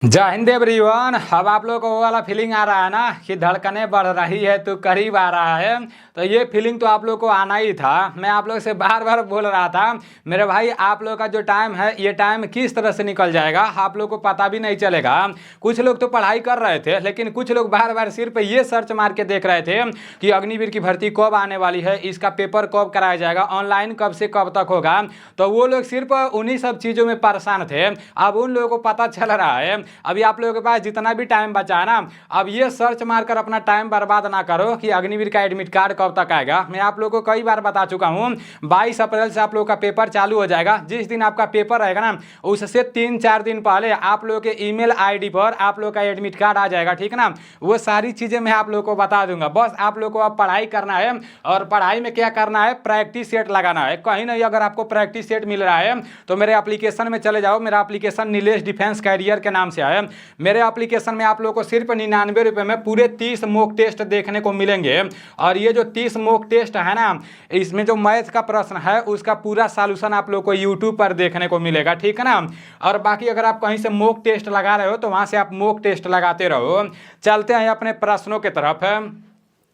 जय हिंद एवरीवन। अब आप लोगों को वो वाला फीलिंग आ रहा है ना कि धड़कनें बढ़ रही है तो करीब आ रहा है। तो ये फीलिंग तो आप लोगों को आना ही था। मैं आप लोगों से बार बार बोल रहा था मेरे भाई, आप लोगों का जो टाइम है ये टाइम किस तरह से निकल जाएगा आप लोग को पता भी नहीं चलेगा। कुछ लोग तो पढ़ाई कर रहे थे, लेकिन कुछ लोग बार बार सिर्फ ये सर्च मार के देख रहे थे कि अग्निवीर की भर्ती कब आने वाली है, इसका पेपर कब कराया जाएगा, ऑनलाइन कब से कब तक होगा। तो वो लोग सिर्फ उन्हीं सब चीज़ों में परेशान थे। अब उन लोगों को पता चल रहा है, अभी आप लोगों के पास जितना भी टाइम बचा है ना, अब ये सर्च मारकर अपना टाइम बर्बाद ना करो कि अग्निवीर का एडमिट कार्ड कब तक आएगा। मैं आप लोगों को कई बार बता चुका हूँ 22 अप्रैल से आप लोगों का पेपर चालू हो जाएगा। जिस दिन आपका पेपर रहेगा ना, उससे 3-4 दिन पहले आप लोगों के ईमेल आईडी पर आप लोगों का एडमिट कार्ड आ जाएगा, ठीक है ना। वो सारी चीज़ें मैं आप लोगों को बता दूंगा। बस आप लोगों को अब पढ़ाई करना है, और पढ़ाई में क्या करना है, प्रैक्टिस सेट लगाना है। कहीं नहीं अगर आपको प्रैक्टिस सेट मिल रहा है तो मेरे एप्लीकेशन में चले जाओ। मेरा एप्लीकेशन नीलेश डिफेंस कैरियर के नाम से है। मेरे एप्लीकेशन में आप लोगों को सिर्फ 99 रुपये में पूरे 30 मॉक टेस्ट देखने को मिलेंगे। और ये जो 30 मॉक टेस्ट है ना, इसमें जो मैथ का प्रश्न है उसका पूरा सॉल्यूशन आप लोगों को यूट्यूब पर देखने को मिलेगा, ठीक है ना। और बाकी अगर आप कहीं से मॉक टेस्ट लगा रहे हो तो वहाँ से आप मॉक टेस्ट लगाते रहो। चलते हैं अपने प्रश्नों की तरफ।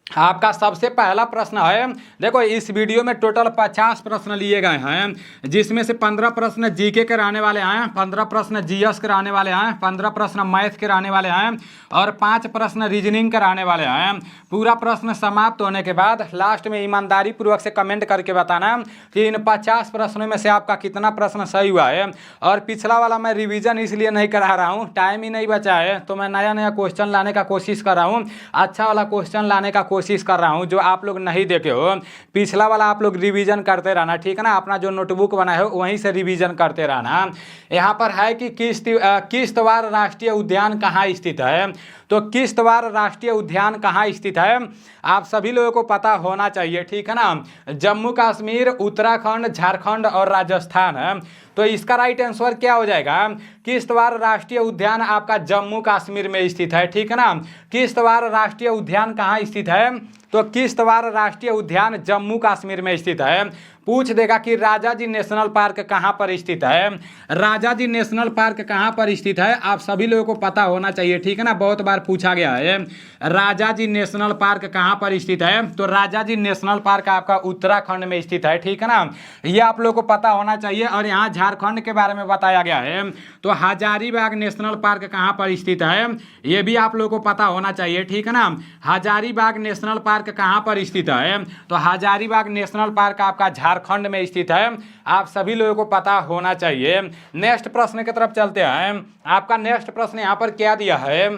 आपका सबसे पहला प्रश्न है, देखो इस वीडियो में टोटल 50 प्रश्न लिए गए हैं, जिसमें से 15 प्रश्न जीके के रहने वाले हैं, 15 प्रश्न जीएस के रहने वाले हैं, 15 प्रश्न मैथ के रहने वाले हैं और 5 प्रश्न रीजनिंग के रहने वाले हैं। पूरा प्रश्न समाप्त होने के बाद लास्ट में ईमानदारी पूर्वक से कमेंट करके बताना कि इन 50 प्रश्नों में से आपका कितना प्रश्न सही हुआ है। और पिछला वाला मैं रिविजन इसलिए नहीं करा रहा हूँ, टाइम ही नहीं बचा है, तो मैं नया नया क्वेश्चन लाने का कोशिश कर रहा हूँ, अच्छा वाला क्वेश्चन लाने का कोशिश कर रहा हूं जो आप लोग नहीं देखे हो। पिछला वाला आप लोग रिवीजन करते रहना, ठीक है ना। अपना जो नोटबुक बनाए हो वहीं से रिवीजन करते रहना। यहाँ पर है कि किश्तवाड़ राष्ट्रीय उद्यान कहाँ स्थित है। तो किश्तवाड़ राष्ट्रीय उद्यान कहाँ स्थित है आप सभी लोगों को पता होना चाहिए, ठीक है ना। जम्मू कश्मीर, उत्तराखंड, झारखंड और राजस्थान है। तो इसका राइट आंसर क्या हो जाएगा, किश्तवाड़ राष्ट्रीय उद्यान आपका जम्मू कश्मीर में स्थित है, ठीक है ना। किश्तवाड़ राष्ट्रीय उद्यान कहाँ स्थित है, तो किश्तवाड़ राष्ट्रीय उद्यान जम्मू कश्मीर में स्थित है। पूछ देगा कि राजाजी नेशनल पार्क कहाँ पर स्थित है। राजाजी नेशनल पार्क कहाँ पर स्थित है आप सभी लोगों को पता होना चाहिए, ठीक है ना। बहुत बार पूछा गया है राजाजी नेशनल पार्क कहाँ पर स्थित है। तो राजाजी नेशनल पार्क आपका उत्तराखंड में स्थित है, ठीक है ना। ये आप लोगों को पता होना चाहिए। और यहाँ झारखंड के बारे में बताया गया है, तो हजारीबाग नेशनल पार्क कहाँ पर स्थित है ये भी आप लोगों को पता होना चाहिए, ठीक है ना। हजारीबाग नेशनल पार्क कहाँ पर स्थित है, तो हजारीबाग नेशनल पार्क आपका झारखंड में स्थित है, आप सभी लोगों को पता होना चाहिए। नेक्स्ट प्रश्न की तरफ चलते हैं। आपका नेक्स्ट प्रश्न यहाँ पर क्या दिया है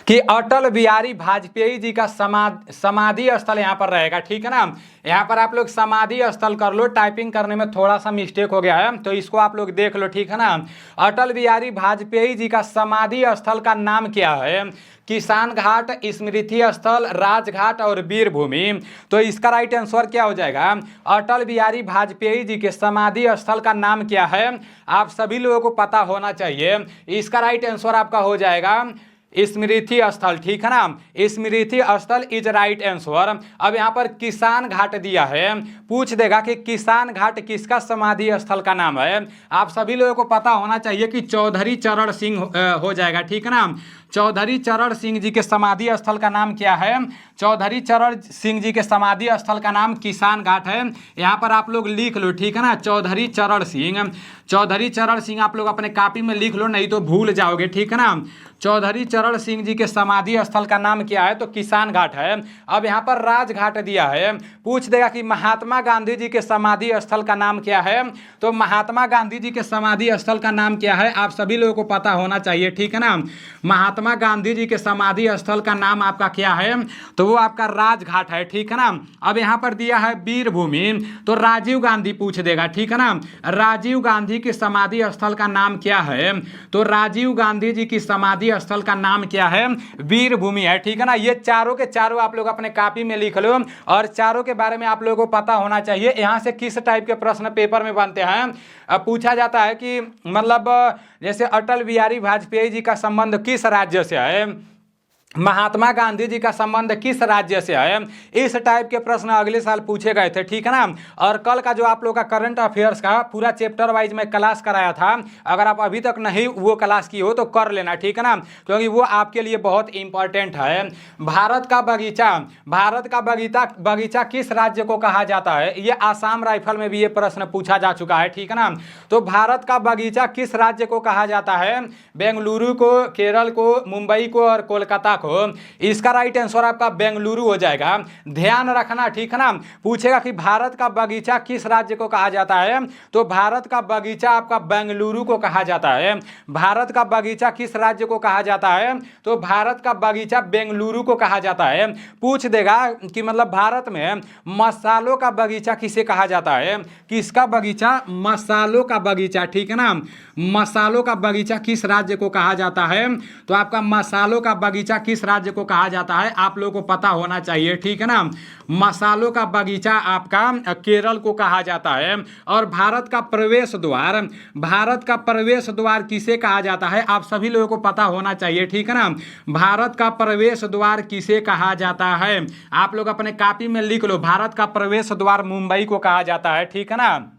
कि अटल बिहारी वाजपेयी जी का समाधि स्थल यहाँ पर रहेगा, ठीक है ना। यहाँ पर आप लोग समाधि स्थल कर लो, टाइपिंग करने में थोड़ा सा मिस्टेक हो गया है तो इसको आप लोग देख लो, ठीक है ना। अटल बिहारी वाजपेयी जी का समाधि स्थल का नाम क्या है, किसान घाट, स्मृति स्थल, राजघाट और वीर भूमि। तो इसका राइट आंसर क्या हो जाएगा, अटल बिहारी वाजपेयी जी के समाधि स्थल का नाम क्या है आप सभी लोगों को पता होना चाहिए। इसका राइट आंसर आपका हो जाएगा स्मृति स्थल, ठीक है ना। स्मृति स्थल इज राइट आंसर। अब यहाँ पर किसान घाट दिया है, पूछ देगा कि किसान घाट किसका समाधि स्थल का नाम है। आप सभी लोगों को पता होना चाहिए कि चौधरी चरण सिंह हो जाएगा, ठीक है ना। चौधरी चरण सिंह जी के समाधि स्थल का नाम क्या है, चौधरी चरण सिंह जी के समाधि स्थल का नाम किसान घाट है। यहाँ पर आप लोग लिख लो, ठीक है ना। चौधरी चरण सिंह, चौधरी चरण सिंह आप लोग अपने कॉपी में लिख लो, नहीं तो भूल जाओगे, ठीक है ना। चौधरी चरण सिंह जी के समाधि स्थल का नाम क्या है, तो किसान घाट है। अब यहाँ पर राजघाट दिया है, पूछ देगा कि महात्मा गांधी जी के समाधि स्थल का नाम क्या है। तो महात्मा गांधी जी के समाधि स्थल का नाम क्या है आप सभी लोगों को पता होना चाहिए, ठीक है ना। महात्मा गांधी जी के समाधि स्थल का नाम आपका क्या है, तो वो आपका राजघाट है, ठीक है ना। अब यहाँ पर दिया है वीर भूमि, तो राजीव गांधी पूछ देगा, ठीक है ना। राजीव गांधी के समाधि स्थल का नाम क्या है, तो राजीव गांधी जी की समाधि स्थल का नाम क्या है, वीर भूमि है, ठीक है ना। ये चारों के चारों आप लोग अपने कॉपी में लिख लो, और चारों के बारे में आप लोगों को पता होना चाहिए। यहाँ से किस टाइप के प्रश्न पेपर में बनते हैं, अब पूछा जाता है कि मतलब जैसे अटल बिहारी वाजपेयी जी का संबंध किस राज्य से है, महात्मा गांधी जी का संबंध किस राज्य से है। इस टाइप के प्रश्न अगले साल पूछे गए थे, ठीक है ना। और कल का जो आप लोग का करंट अफेयर्स का पूरा चैप्टर वाइज में क्लास कराया था, अगर आप अभी तक नहीं वो क्लास की हो तो कर लेना, ठीक है ना, क्योंकि वो आपके लिए बहुत इंपॉर्टेंट है। भारत का बगीचा किस राज्य को कहा जाता है। ये आसाम राइफल में भी ये प्रश्न पूछा जा चुका है, ठीक है ना। तो भारत का बगीचा किस राज्य को कहा जाता है। बेंगलुरु को, केरल को, मुंबई को और कोलकाता को। इसका राइट आंसर आपका बेंगलुरु हो जाएगा। ध्यान रखना, ठीक है ना। पूछेगा कि भारत का बगीचा किस राज्य को कहा जाता है, तो भारत का बगीचा आपका बेंगलुरु को कहा जाता है। भारत का बगीचा किस राज्य को कहा जाता है, तो भारत का बगीचा बेंगलुरु को कहा जाता है। पूछ देगा कि मतलब भारत में मसालों का बगीचा किसे कहा जाता है। किसका बगीचा, मसालों का बगीचा, ठीक है ना। मसालों का बगीचा किस राज्य को कहा जाता है, तो आपका मसालों का बगीचा किस राज्य को कहा जाता है आप लोगों को पता होना चाहिए, ठीक है ना। मसालों का बगीचा आपका केरल को कहा जाता है। और भारत का प्रवेश द्वार किसे कहा जाता है, आप सभी लोगों को पता होना चाहिए, ठीक है ना। भारत का प्रवेश द्वार किसे कहा जाता है, आप लोग अपने कॉपी में लिख लो। भारत का प्रवेश द्वार मुंबई को कहा जाता है, ठीक है ना।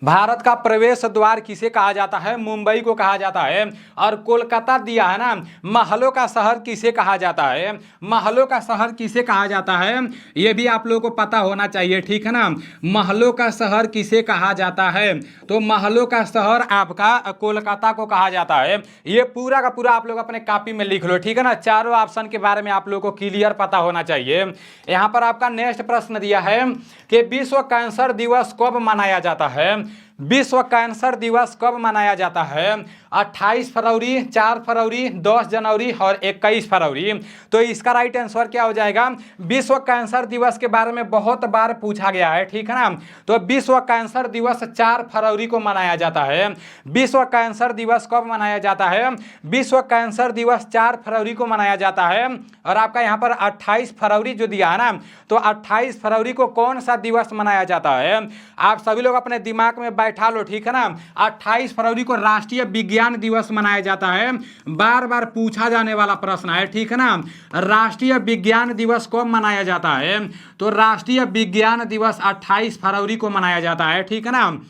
भारत का प्रवेश द्वार किसे कहा जाता है, मुंबई को कहा जाता है। और कोलकाता दिया है ना, महलों का शहर किसे कहा जाता है। महलों का शहर किसे कहा जाता है, ये भी आप लोगों को पता होना चाहिए, ठीक है ना। महलों का शहर किसे कहा जाता है, तो महलों का शहर आपका कोलकाता को कहा जाता है। ये पूरा का पूरा आप लोग अपने कॉपी में लिख लो, ठीक है ना। चारों ऑप्शन के बारे में आप लोगों को क्लियर पता होना चाहिए। यहाँ पर आपका नेक्स्ट प्रश्न दिया है कि विश्व कैंसर दिवस कब मनाया जाता है। विश्व कैंसर दिवस कब मनाया जाता है, 28 फरवरी, 4 फरवरी, 10 जनवरी और 21 फरवरी। तो इसका राइट आंसर क्या हो जाएगा। विश्व कैंसर दिवस के बारे में बहुत बार पूछा गया है, ठीक है ना। तो विश्व कैंसर दिवस 4 फरवरी को मनाया जाता है। विश्व कैंसर दिवस कब मनाया जाता है, विश्व कैंसर दिवस 4 फरवरी को मनाया जाता है। और आपका यहाँ पर 28 फरवरी जो दिया है ना, तो 28 फरवरी को कौन सा दिवस मनाया जाता है, आप सभी लोग अपने दिमाग में बैठा लो, ठीक है ना। 28 फरवरी को राष्ट्रीय विज्ञान दिवस मनाया जाता है। बार बार पूछा जाने वाला प्रश्न है, ठीक है ना। राष्ट्रीय विज्ञान दिवस कब मनाया जाता है, तो राष्ट्रीय विज्ञान दिवस 28 फरवरी को मनाया जाता है, ठीक है ना।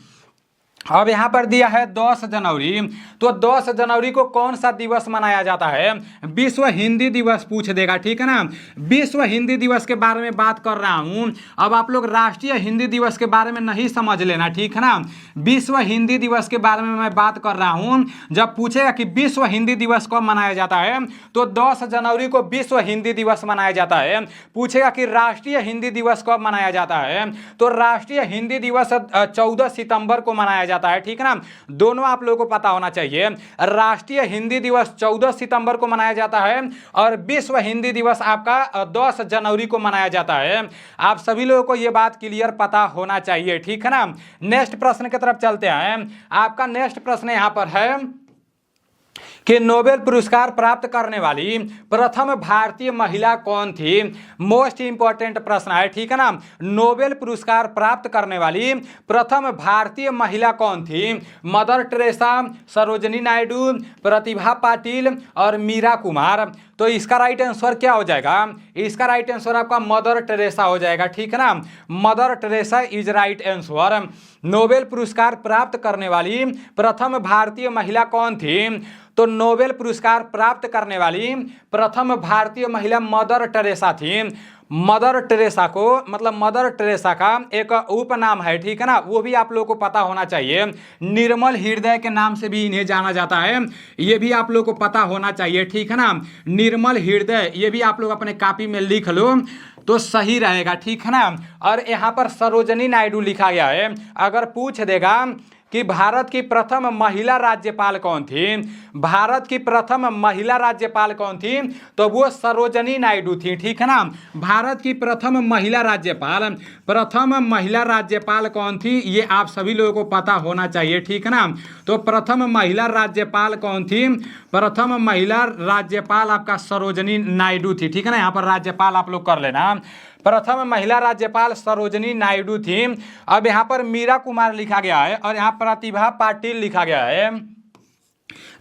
अब यहाँ पर दिया है 10 जनवरी, तो 10 जनवरी को कौन सा दिवस मनाया जाता है, विश्व हिंदी दिवस पूछ देगा, ठीक है ना। विश्व हिंदी दिवस के बारे में बात कर रहा हूँ। अब आप लोग राष्ट्रीय हिंदी दिवस के बारे में नहीं समझ लेना, ठीक है ना। विश्व हिंदी दिवस के बारे में मैं बात कर रहा हूँ। जब पूछेगा कि विश्व हिंदी दिवस कब मनाया जाता है, तो 10 जनवरी को विश्व हिंदी दिवस मनाया जाता है। पूछेगा कि राष्ट्रीय हिंदी दिवस कब मनाया जाता है, तो राष्ट्रीय हिंदी दिवस 14 सितंबर को मनाया जाता है, ठीक है ना। दोनों आप लोगों को पता होना चाहिए। राष्ट्रीय हिंदी दिवस 14 सितंबर को मनाया जाता है और विश्व हिंदी दिवस आपका 10 जनवरी को मनाया जाता है। आप सभी लोगों को यह बात क्लियर पता होना चाहिए, ठीक है ना। नेक्स्ट प्रश्न की तरफ चलते हैं। आपका नेक्स्ट प्रश्न यहां पर है कि नोबेल पुरस्कार प्राप्त करने वाली प्रथम भारतीय महिला कौन थी। मोस्ट इंपॉर्टेंट प्रश्न है, ठीक है ना। नोबेल पुरस्कार प्राप्त करने वाली प्रथम भारतीय महिला कौन थी। मदर टेरेसा, सरोजिनी नायडू, प्रतिभा पाटिल और मीरा कुमार। तो इसका राइट आंसर क्या हो जाएगा, इसका राइट आंसर आपका मदर टेरेसा हो जाएगा, ठीक है ना। Mother Teresa is right answer. Nobel पुरस्कार प्राप्त करने वाली प्रथम भारतीय महिला कौन थी, तो नोबेल पुरस्कार प्राप्त करने वाली प्रथम भारतीय महिला मदर टेरेसा थी। मदर टेरेसा को मतलब मदर टेरेसा का एक उपनाम है, ठीक है ना, वो भी आप लोगों को पता होना चाहिए। निर्मल हृदय के नाम से भी इन्हें जाना जाता है, ये भी आप लोगों को पता होना चाहिए, ठीक है ना। निर्मल हृदय, ये भी आप लोग अपने कॉपी में लिख लो तो सही रहेगा, ठीक है ना। और यहाँ पर सरोजिनी नायडू लिखा गया है। अगर पूछ देगा कि भारत की प्रथम महिला राज्यपाल कौन थी, भारत की प्रथम महिला राज्यपाल कौन थी, तो वो सरोजिनी नायडू थी, ठीक है ना। भारत की प्रथम महिला राज्यपाल कौन थी, ये आप सभी लोगों को पता होना चाहिए, ठीक है ना। तो प्रथम महिला राज्यपाल कौन थी, प्रथम महिला राज्यपाल आपका सरोजिनी नायडू थी, ठीक है ना। यहाँ पर राज्यपाल आप लोग कर लेना। प्रथम महिला राज्यपाल सरोजिनी नायडू थी। अब यहाँ पर मीरा कुमार लिखा गया है और यहाँ प्रतिभा पाटिल लिखा गया है।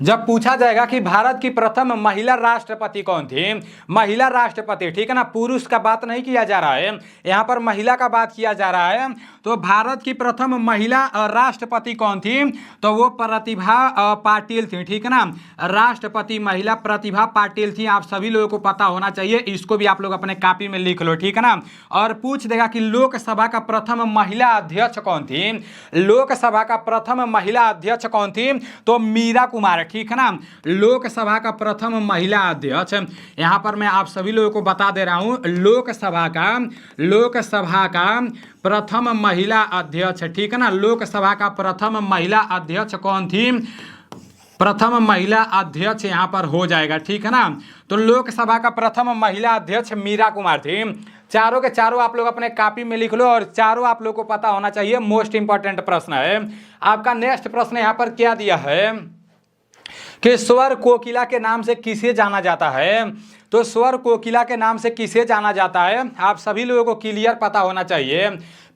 जब पूछा जाएगा कि भारत की प्रथम महिला राष्ट्रपति कौन थी, महिला राष्ट्रपति, ठीक है ना, पुरुष का बात नहीं किया जा रहा है, यहाँ पर महिला का बात किया जा रहा है। तो भारत की प्रथम महिला राष्ट्रपति कौन थी, तो वो प्रतिभा पाटिल थी, ठीक है ना, राष्ट्रपति महिला प्रतिभा पाटिल थी। आप सभी लोगों को पता होना चाहिए, इसको भी आप लोग अपने कॉपी में लिख लो, ठीक है ना। और पूछ देगा कि लोकसभा का प्रथम महिला अध्यक्ष कौन थी, लोकसभा का प्रथम महिला अध्यक्ष कौन थी, तो मीरा कुमार, ठीक है ना, लोकसभा का प्रथम महिला अध्यक्ष। यहां पर मैं आप सभी लोगों को बता दे रहा हूं, लोकसभा का प्रथम महिला अध्यक्ष, ठीक है ना, लोकसभा का प्रथम महिला अध्यक्ष कौन थी, प्रथम महिला अध्यक्ष यहां पर हो जाएगा, ठीक है ना। तो लोकसभा का प्रथम महिला अध्यक्ष मीरा कुमार थी। चारों के चारों आप लोग अपने कॉपी में लिख लो और चारों आप लोग को पता होना चाहिए, मोस्ट इंपॉर्टेंट प्रश्न है। आपका नेक्स्ट प्रश्न यहां पर क्या दिया है कि स्वर कोकिला के नाम से किसे जाना जाता है, तो स्वर कोकिला के नाम से किसे जाना जाता है, आप सभी लोगों को क्लियर पता होना चाहिए।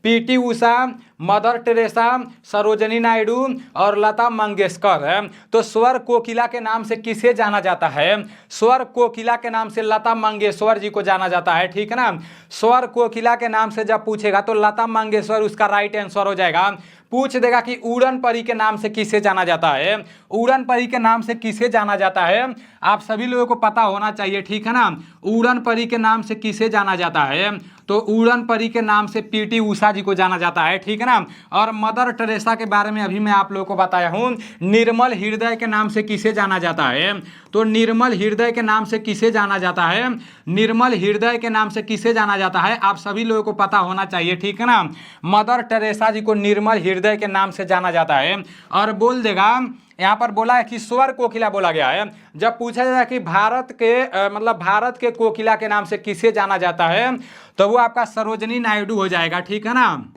PT Usha, mother Teresa, Sarojini Naidu और लता मंगेशकर है। तो स्वर कोकिला के नाम से किसे जाना जाता है, स्वर कोकिला के नाम से लता मंगेशकर जी को जाना जाता है, ठीक है ना। स्वर कोकिला के नाम से जब पूछेगा तो लता मंगेशकर उसका राइट आंसर हो जाएगा। पूछ देगा कि उड़न परी के नाम से किसे जाना जाता है, उड़न परी के नाम से किसे जाना जाता है, आप सभी लोगों को पता होना चाहिए, ठीक है ना। उड़न परी के नाम से किसे जाना जाता है, तो उड़न परी के नाम से पीटी उषा जी को जाना जाता है, ठीक है ना। और मदर टेरेसा के बारे में अभी मैं आप लोगों को बताया हूं, निर्मल हृदय के नाम से किसे जाना जाता है, तो निर्मल हृदय के नाम से किसे जाना जाता है, निर्मल हृदय के नाम से किसे जाना जाता है, आप सभी लोगों को पता होना चाहिए, ठीक है ना। मदर टेरेसा जी को निर्मल हृदय के नाम से जाना जाता है। और बोल देगा, यहाँ पर बोला है कि स्वर कोकिला बोला गया है। जब पूछा जाए कि भारत के कोकिला के नाम से किसे जाना जाता है, तो वो आपका सरोजनी नायडू हो जाएगा, ठीक है ना।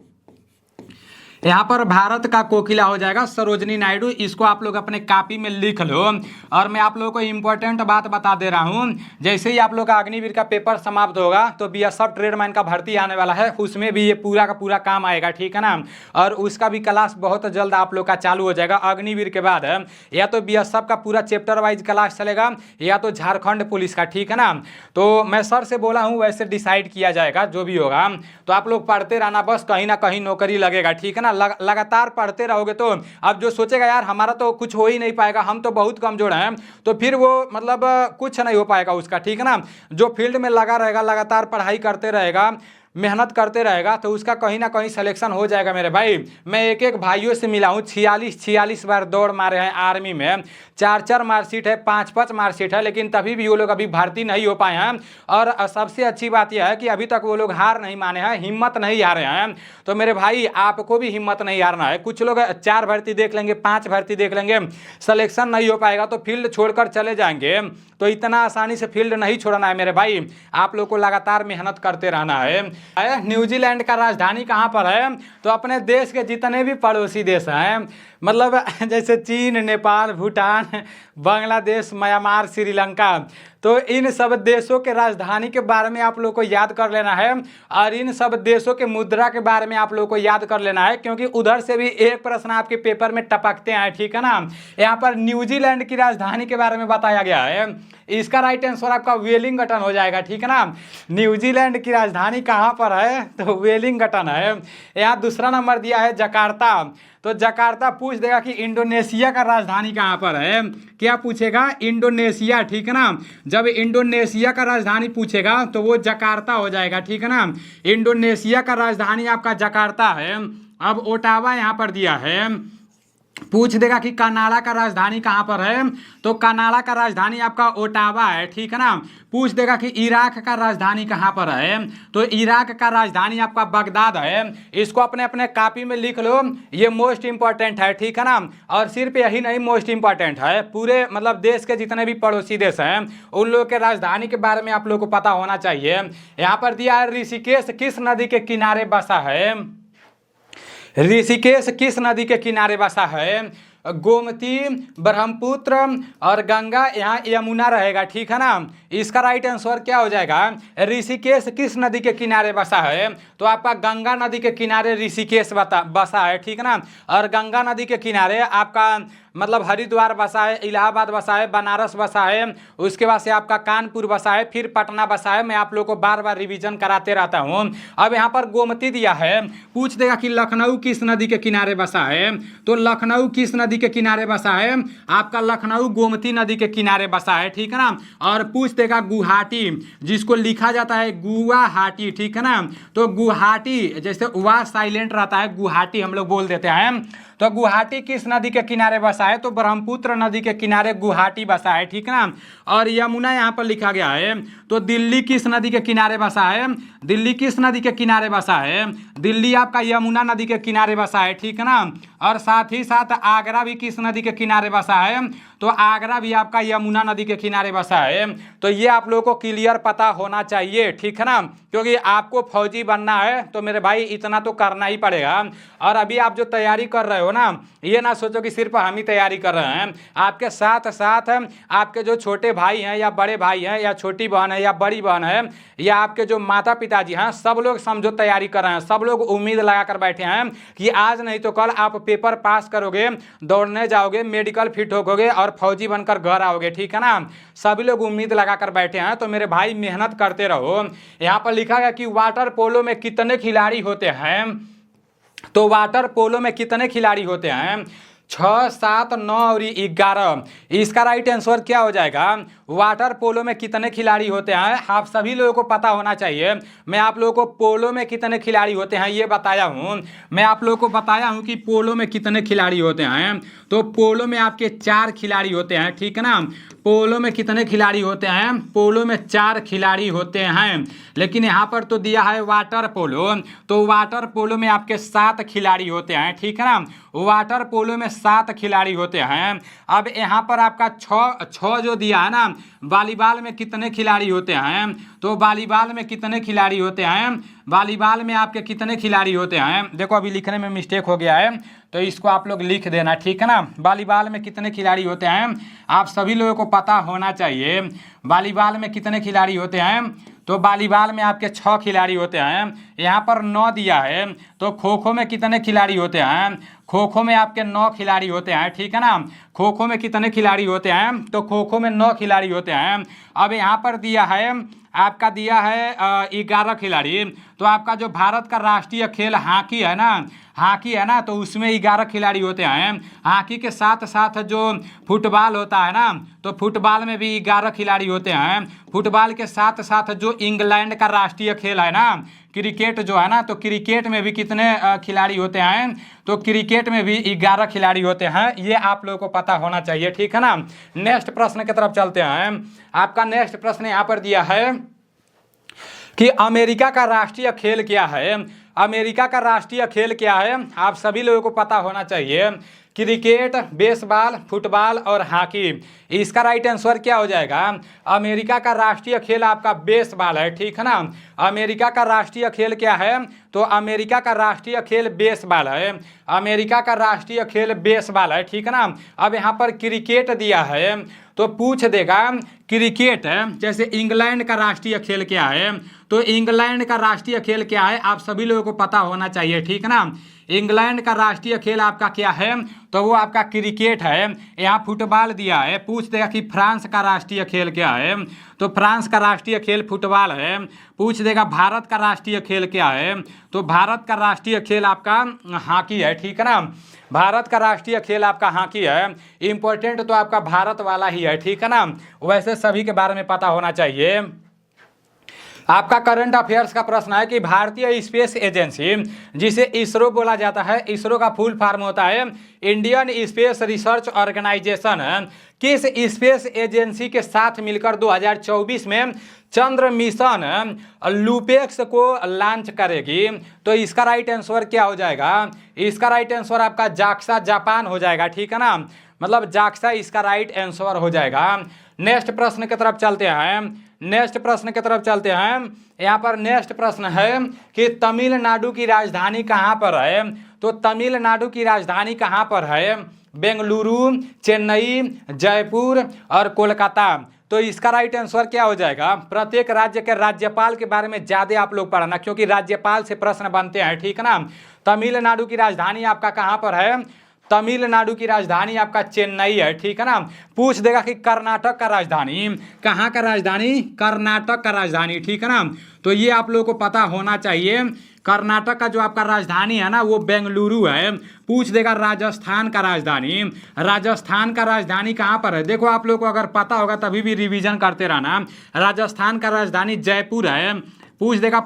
यहाँ पर भारत का कोकिला हो जाएगा सरोजनी नायडू। इसको आप लोग अपने कॉपी में लिख लो। और मैं आप लोगों को इंपॉर्टेंट बात बता दे रहा हूँ, जैसे ही आप लोग का अग्निवीर का पेपर समाप्त होगा तो बीएसएफ ट्रेडमैन का भर्ती आने वाला है, उसमें भी ये पूरा का पूरा काम आएगा, ठीक है ना। और उसका भी क्लास बहुत जल्द आप लोग का चालू हो जाएगा। अग्निवीर के बाद या तो बीएसएफ का पूरा चैप्टर वाइज क्लास चलेगा या तो झारखंड पुलिस का, ठीक है ना। तो मैं सर से बोला हूँ वैसे डिसाइड किया जाएगा जो भी होगा। तो आप लोग पढ़ते रहना, बस कहीं ना कहीं नौकरी लगेगा, ठीक है ना। लगातार पढ़ते रहोगे तो अब जो सोचेगा यार हमारा तो कुछ हो ही नहीं पाएगा, हम तो बहुत कमजोर हैं, तो फिर वो कुछ नहीं हो पाएगा उसका, ठीक है ना। जो फील्ड में लगा रहेगा, लगातार पढ़ाई करते रहेगा, मेहनत करते रहेगा, तो उसका कहीं ना कहीं सिलेक्शन हो जाएगा मेरे भाई। मैं एक एक भाइयों से मिला हूँ, 46 बार दौड़ मारे हैं आर्मी में, 4 मार्कशीट है, 5 मार्कशीट है, लेकिन तभी भी वो लोग अभी भर्ती नहीं हो पाए हैं। और सबसे अच्छी बात यह है कि अभी तक वो लोग हार नहीं माने हैं, हिम्मत नहीं हारे हैं। तो मेरे भाई आपको भी हिम्मत नहीं हारना है। कुछ लोग 4 भर्ती देख लेंगे, 5 भर्ती देख लेंगे, सिलेक्शन नहीं हो पाएगा तो फील्ड छोड़कर चले जाएंगे। तो इतना आसानी से फील्ड नहीं छोड़ना है मेरे भाई, आप लोग को लगातार मेहनत करते रहना है। न्यूजीलैंड का राजधानी कहाँ पर है, तो अपने देश के जितने भी पड़ोसी देश हैं, जैसे चीन, नेपाल, भूटान, बांग्लादेश, म्यांमार, श्रीलंका, तो इन सब देशों के राजधानी के बारे में आप लोग को याद कर लेना है। और इन सब देशों के मुद्रा के बारे में आप लोग को याद कर लेना है, क्योंकि उधर से भी एक प्रश्न आपके पेपर में टपकते हैं, ठीक है ना। यहाँ पर न्यूजीलैंड की राजधानी के बारे में बताया गया है, इसका राइट आंसर आपका वेलिंगटन हो जाएगा, ठीक है ना। न्यूजीलैंड की राजधानी कहाँ पर है, तो वेलिंगटन है। यहाँ दूसरा नंबर दिया है जकार्ता, तो जकार्ता पूछ देगा कि इंडोनेशिया का राजधानी कहाँ पर है, क्या पूछेगा, इंडोनेशिया, ठीक है ना। जब इंडोनेशिया का राजधानी पूछेगा तो वो जकार्ता हो जाएगा, ठीक है ना। इंडोनेशिया का राजधानी आपका जकार्ता है। अब ओटावा यहाँ पर दिया है, पूछ देगा कि कनाडा का राजधानी कहाँ पर है, तो कनाडा का राजधानी आपका ओटावा है, ठीक है ना। पूछ देगा कि इराक का राजधानी कहाँ पर है, तो इराक का राजधानी आपका बगदाद है। इसको अपने अपने कॉपी में लिख लो, ये मोस्ट इंपॉर्टेंट है, ठीक है ना। और सिर्फ यही नहीं मोस्ट इंपॉर्टेंट है, पूरे देश के जितने भी पड़ोसी देश हैं उन लोगों के राजधानी के बारे में आप लोग को पता होना चाहिए। यहाँ पर दिया है ऋषिकेश किस नदी के किनारे बसा है, ऋषिकेश किस नदी के किनारे बसा है, गोमती, ब्रह्मपुत्र और गंगा, यहाँ यमुना रहेगा, ठीक है ना। इसका राइट आंसर क्या हो जाएगा, ऋषिकेश किस नदी के किनारे बसा है, तो आपका गंगा नदी के किनारे ऋषिकेश बसा है, ठीक है ना। और गंगा नदी के किनारे आपका मतलब हरिद्वार बसा है, इलाहाबाद बसा है, बनारस बसा है, उसके बाद से आपका कानपुर बसा है, फिर पटना बसा है। मैं आप लोगों को बार बार रिवीजन कराते रहता हूँ। अब यहाँ पर गोमती दिया है, पूछ देगा कि लखनऊ किस नदी के किनारे बसा है, तो लखनऊ किस नदी के किनारे बसा है, आपका लखनऊ गोमती नदी के किनारे बसा है, ठीक है ना। और पूछ देगा गुवाहाटी, जिसको लिखा जाता है गुवाहाटी, ठीक है ना। तो गुवाहाटी जैसे वा साइलेंट रहता है, गुवाहाटी हम लोग बोल देते हैं। तो गुवाहाटी किस नदी के किनारे बसा है, तो ब्रह्मपुत्र नदी के किनारे गुवाहाटी बसा है, ठीक है ना। और यमुना यहाँ पर लिखा गया है, तो दिल्ली किस नदी के किनारे बसा है, दिल्ली किस नदी के किनारे बसा है, दिल्ली आपका यमुना नदी के किनारे बसा है, ठीक है ना। और साथ ही साथ आगरा भी किस नदी के किनारे बसा है, तो आगरा भी आपका यमुना नदी के किनारे बसा है। तो ये आप लोगों को क्लियर पता होना चाहिए, ठीक है ना, क्योंकि आपको फौजी बनना है तो मेरे भाई इतना तो करना ही पड़ेगा। और अभी आप जो तैयारी कर रहे हो ना, ये ना सोचो कि सिर्फ हम ही तैयारी कर रहे हैं, आपके साथ साथ आपके जो छोटे भाई हैं या बड़े भाई हैं या छोटी बहन है या बड़ी बहन है या आपके जो माता पिताजी हैं, सब लोग समझो तैयारी कर रहे हैं। सब लोग उम्मीद लगा कर बैठे हैं कि आज नहीं तो कल आप पेपर पास करोगे, दौड़ने जाओगे, मेडिकल फिट होगे और फौजी बनकर घर आओगे, ठीक है ना। सभी लोग उम्मीद लगा कर बैठे हैं, तो मेरे भाई मेहनत करते रहो। यहाँ पर लिखा गया कि वाटर पोलो में कितने खिलाड़ी होते हैं, तो वाटर पोलो में कितने खिलाड़ी होते हैं, 6, 7, 9 और 11। इसका राइट आंसर क्या हो जाएगा, वाटर पोलो में कितने खिलाड़ी होते हैं, आप सभी लोगों को पता होना चाहिए। मैं आप लोगों को पोलो में कितने खिलाड़ी होते हैं ये बताया हूँ, मैं आप लोगों को बताया हूँ कि पोलो में कितने खिलाड़ी होते हैं। तो पोलो में आपके 4 खिलाड़ी होते हैं, ठीक है ना। पोलो में कितने खिलाड़ी होते हैं, पोलो में 4 खिलाड़ी होते हैं। लेकिन यहाँ पर तो दिया है वाटर पोलो, तो वाटर पोलो में आपके 7 खिलाड़ी होते हैं, ठीक है ना। वाटर पोलो में 7 खिलाड़ी होते हैं। अब यहाँ पर आपका 6 जो दिया है ना, वॉलीबॉल में कितने खिलाड़ी होते हैं, तो वॉलीबॉल में कितने खिलाड़ी होते हैं, वॉलीबॉल में आपके कितने खिलाड़ी होते हैं। देखो अभी लिखने में मिस्टेक हो गया है, तो इसको आप लोग लिख देना, ठीक है ना। वॉलीबॉल में कितने खिलाड़ी होते हैं, आप सभी लोगों को पता होना चाहिए। वॉलीबॉल में कितने खिलाड़ी होते हैं, तो वॉलीबॉल में आपके 6 खिलाड़ी होते हैं। यहाँ पर 9 दिया है, तो खो खो में कितने खिलाड़ी होते हैं, खो खो में आपके 9 खिलाड़ी होते हैं, ठीक है ना। खो खो में कितने खिलाड़ी होते हैं, तो खो खो में 9 खिलाड़ी होते हैं। अब यहाँ पर दिया है, आपका दिया है 11 खिलाड़ी। तो आपका जो भारत का राष्ट्रीय खेल हॉकी है ना, तो उसमें 11 खिलाड़ी होते हैं। हॉकी के साथ साथ जो फुटबॉल होता है ना, तो फुटबॉल में भी 11 खिलाड़ी होते हैं। फुटबॉल के साथ साथ जो इंग्लैंड का राष्ट्रीय खेल है ना, क्रिकेट जो है ना, तो क्रिकेट में भी कितने खिलाड़ी होते हैं, तो क्रिकेट में भी 11 खिलाड़ी होते हैं। ये आप लोगों को पता होना चाहिए, ठीक है ना। नेक्स्ट प्रश्न की तरफ चलते हैं। आपका नेक्स्ट प्रश्न यहाँ पर दिया है कि अमेरिका का राष्ट्रीय खेल क्या है, अमेरिका का राष्ट्रीय खेल क्या है, आप सभी लोगों को पता होना चाहिए। क्रिकेट, बेसबॉल, फुटबॉल और हॉकी। इसका राइट आंसर क्या हो जाएगा, अमेरिका का राष्ट्रीय खेल आपका बेसबॉल है, ठीक है ना। अमेरिका का राष्ट्रीय खेल क्या है, तो अमेरिका का राष्ट्रीय खेल बेसबॉल है। अमेरिका का राष्ट्रीय खेल बेसबॉल है, ठीक है ना। अब यहाँ पर क्रिकेट दिया है, तो पूछ देगा क्रिकेट जैसे इंग्लैंड का राष्ट्रीय खेल क्या है, तो इंग्लैंड का राष्ट्रीय खेल क्या है, आप सभी लोगों को पता होना चाहिए, ठीक है ना। इंग्लैंड का राष्ट्रीय खेल आपका क्या है, तो वो आपका क्रिकेट है। यहाँ फुटबॉल दिया है, पूछ देगा कि फ्रांस का राष्ट्रीय खेल क्या है, तो फ्रांस का राष्ट्रीय खेल फुटबॉल है। पूछ देगा भारत का राष्ट्रीय खेल क्या है, तो भारत का राष्ट्रीय खेल आपका हॉकी है, ठीक है ना। भारत का राष्ट्रीय खेल आपका हॉकी है। इंपॉर्टेंट तो आपका भारत वाला ही है, ठीक है ना। वैसे सभी के बारे में पता होना चाहिए। आपका करंट अफेयर्स का प्रश्न है कि भारतीय स्पेस एजेंसी, जिसे इसरो बोला जाता है, इसरो का फुल फॉर्म होता है इंडियन स्पेस रिसर्च ऑर्गेनाइजेशन, किस स्पेस एजेंसी के साथ मिलकर 2024 में चंद्र मिशन लूपेक्स को लॉन्च करेगी, तो इसका राइट आंसर क्या हो जाएगा, इसका राइट आंसर आपका जाक्सा जापान हो जाएगा, ठीक है ना। मतलब जाक्सा इसका राइट आंसर हो जाएगा। नेक्स्ट प्रश्न की तरफ चलते हैं। नेक्स्ट प्रश्न की तरफ चलते हैं। यहाँ पर नेक्स्ट प्रश्न है कि तमिलनाडु की राजधानी कहाँ पर है, तो तमिलनाडु की राजधानी कहाँ पर है, बेंगलुरु, चेन्नई, जयपुर और कोलकाता। तो इसका राइट आंसर क्या हो जाएगा, प्रत्येक राज्य के राज्यपाल के बारे में ज्यादा आप लोग पढ़ना, क्योंकि राज्यपाल से प्रश्न बनते हैं, ठीक है ना। तमिलनाडु की राजधानी आपका कहाँ पर है, तमिलनाडु की राजधानी आपका चेन्नई है, ठीक है ना। पूछ देगा कि कर्नाटक का राजधानी, कहाँ का राजधानी, कर्नाटक का राजधानी, ठीक है ना। तो ये आप लोगों को पता होना चाहिए। कर्नाटक का जो आपका राजधानी है ना वो बेंगलुरु है। पूछ देगा राजस्थान का राजधानी, राजस्थान का राजधानी कहाँ पर है। देखो आप लोग को अगर पता होगा तभी भी रिवीजन करते रहना। राजस्थान का राजधानी जयपुर है। पूछ देगा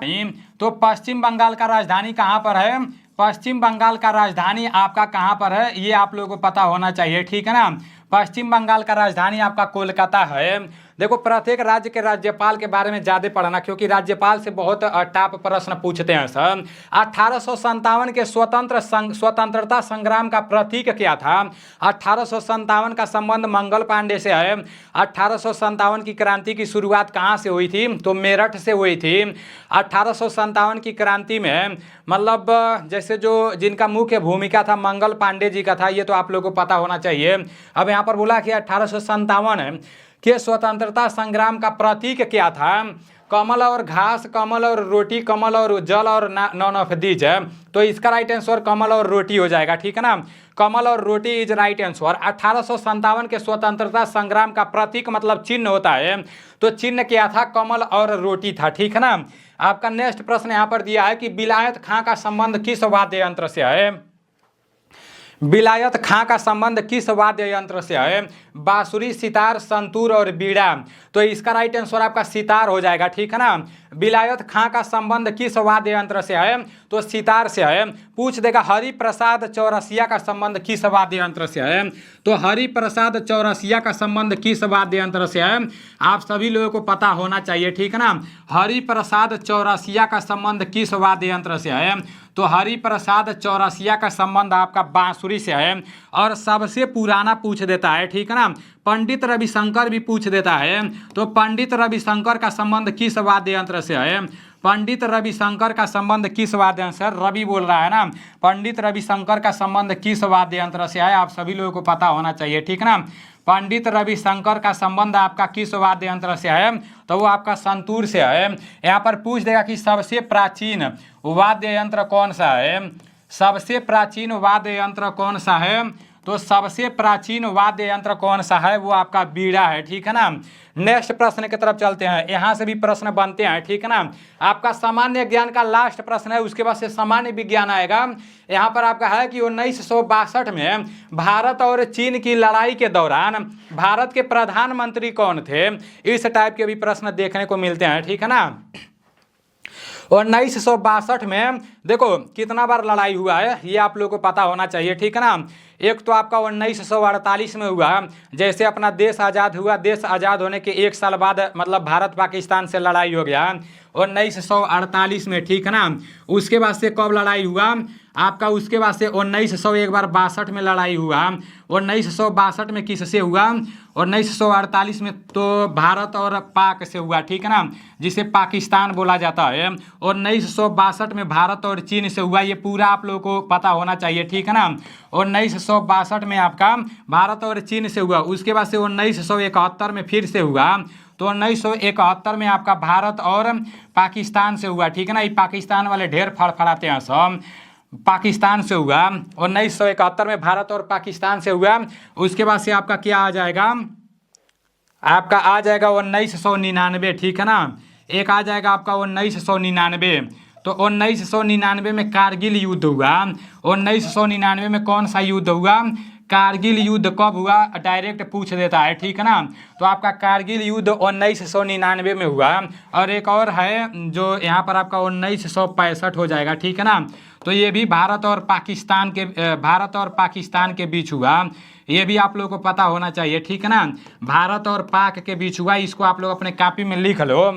तो पश्चिम बंगाल का राजधानी कहाँ पर है, पश्चिम बंगाल का राजधानी आपका कहाँ पर है, ये आप लोगों को पता होना चाहिए, ठीक है ना। पश्चिम बंगाल का राजधानी आपका कोलकाता है। देखो प्रत्येक राज्य के राज्यपाल के बारे में ज्यादा पढ़ना, क्योंकि राज्यपाल से बहुत टॉप प्रश्न पूछते हैं सर। 1857 के स्वतंत्रता संग्राम का प्रतीक क्या था। 1857 का संबंध मंगल पांडे से है। 1857 की क्रांति की शुरुआत कहाँ से हुई थी, तो मेरठ से हुई थी। 1857 की क्रांति में मतलब जैसे जो जिनका मुख्य भूमिका था मंगल पांडे जी का था, ये तो आप लोगों को पता होना चाहिए। अब यहाँ पर बोला कि 1857 के स्वतंत्रता संग्राम का प्रतीक क्या था, कमल और घास, कमल और रोटी, कमल और जल और नॉन ऑफ दीज है। तो इसका राइट आंसर कमल और रोटी हो जाएगा, ठीक है ना। कमल और रोटी इज राइट आंसर। 1857 के स्वतंत्रता संग्राम का प्रतीक मतलब चिन्ह होता है, तो चिन्ह क्या था, कमल और रोटी था, ठीक है ना। आपका नेक्स्ट प्रश्न यहाँ पर दिया है कि विलायत खां का संबंध किस वाद्य यंत्र से है। विलायत खां का संबंध किस वाद्य यंत्र से है, बांसुरी, सितार, संतूर और बीड़ा। तो इसका राइट आंसर आपका सितार हो जाएगा, ठीक है ना। विलायत खां का संबंध किस वाद्य यंत्र से है, तो सितार से है। पूछ देगा हरि प्रसाद चौरसिया का संबंध किस वाद्य यंत्र से है, तो हरि प्रसाद चौरसिया का संबंध किस वाद्य यंत्र से है, आप सभी लोगों को पता होना चाहिए, ठीक है ना। हरि प्रसाद चौरसिया का संबंध किस वाद्य यंत्र से है, तो हरि प्रसाद चौरसिया का संबंध आपका बांसुरी से है। और सबसे पुराना पूछ देता है, ठीक है ना। पंडित रविशंकर भी पूछ देता है, तो पंडित रविशंकर का संबंध किस वाद्य यंत्र से है, पंडित रविशंकर का संबंध किस वाद्य यंत्र से, रवि बोल रहा है ना, पंडित रविशंकर का संबंध किस वाद्य यंत्र से है, आप सभी लोगों को पता होना चाहिए, ठीक है ना। पंडित रविशंकर का संबंध आपका किस वाद्य यंत्र से है, तो वो आपका संतूर से है। यहाँ पर पूछ देगा कि सबसे प्राचीन वाद्य यंत्र कौन सा है, सबसे प्राचीन वाद्य यंत्र कौन सा है, तो सबसे प्राचीन वाद्य यंत्र कौन सा है, वो आपका बीड़ा है, ठीक है ना। नेक्स्ट प्रश्न की तरफ चलते हैं, यहाँ से भी प्रश्न बनते हैं, ठीक है ना। आपका सामान्य ज्ञान का लास्ट प्रश्न है, उसके बाद से सामान्य विज्ञान आएगा। यहाँ पर आपका है कि 1962 में भारत और चीन की लड़ाई के दौरान भारत के प्रधानमंत्री कौन थे। इस टाइप के भी प्रश्न देखने को मिलते हैं, ठीक है ना। 1962 में देखो कितना बार लड़ाई हुआ है ये आप लोगों को पता होना चाहिए, ठीक है ना। एक तो आपका 1948 में हुआ, जैसे अपना देश आज़ाद हुआ, देश आज़ाद होने के एक साल बाद मतलब भारत पाकिस्तान से लड़ाई हो गया 1948 में, ठीक है ना। उसके बाद से कब लड़ाई हुआ आपका, उसके बाद से 1962 में लड़ाई हुआ। 1962 में किससे हुआ, 1948 में तो भारत और पाक से हुआ, ठीक है ना, जिसे पाकिस्तान बोला जाता है। 1962 में भारत और चीन से हुआ, ये पूरा आप लोगों को पता होना चाहिए, ठीक है ना। 1962 में आपका भारत और चीन से हुआ। उसके बाद से 1971 में फिर से हुआ, तो 1971 में आपका भारत और पाकिस्तान से हुआ, ठीक है ना। ये पाकिस्तान वाले ढेर फड़फड़ाते हैं सब, पाकिस्तान से हुआ 1971 में भारत और पाकिस्तान से हुआ। उसके बाद से आपका क्या आ जाएगा, आपका आ जाएगा 1999, ठीक है ना। एक आ जाएगा आपका 1999, तो 1999 में कारगिल युद्ध हुआ। 1999 में कौन सा युद्ध हुआ, कारगिल युद्ध कब हुआ, डायरेक्ट पूछ देता है, ठीक है ना। तो आपका कारगिल युद्ध 1999 में हुआ। और एक और है जो यहाँ पर आपका 1965 हो जाएगा, ठीक है ना। तो ये भी भारत और पाकिस्तान के बीच हुआ, ये भी आप लोगों को पता होना चाहिए, ठीक है ना। भारत और पाक के बीच हुआ, इसको आप लोग अपने कॉपी में लिख लो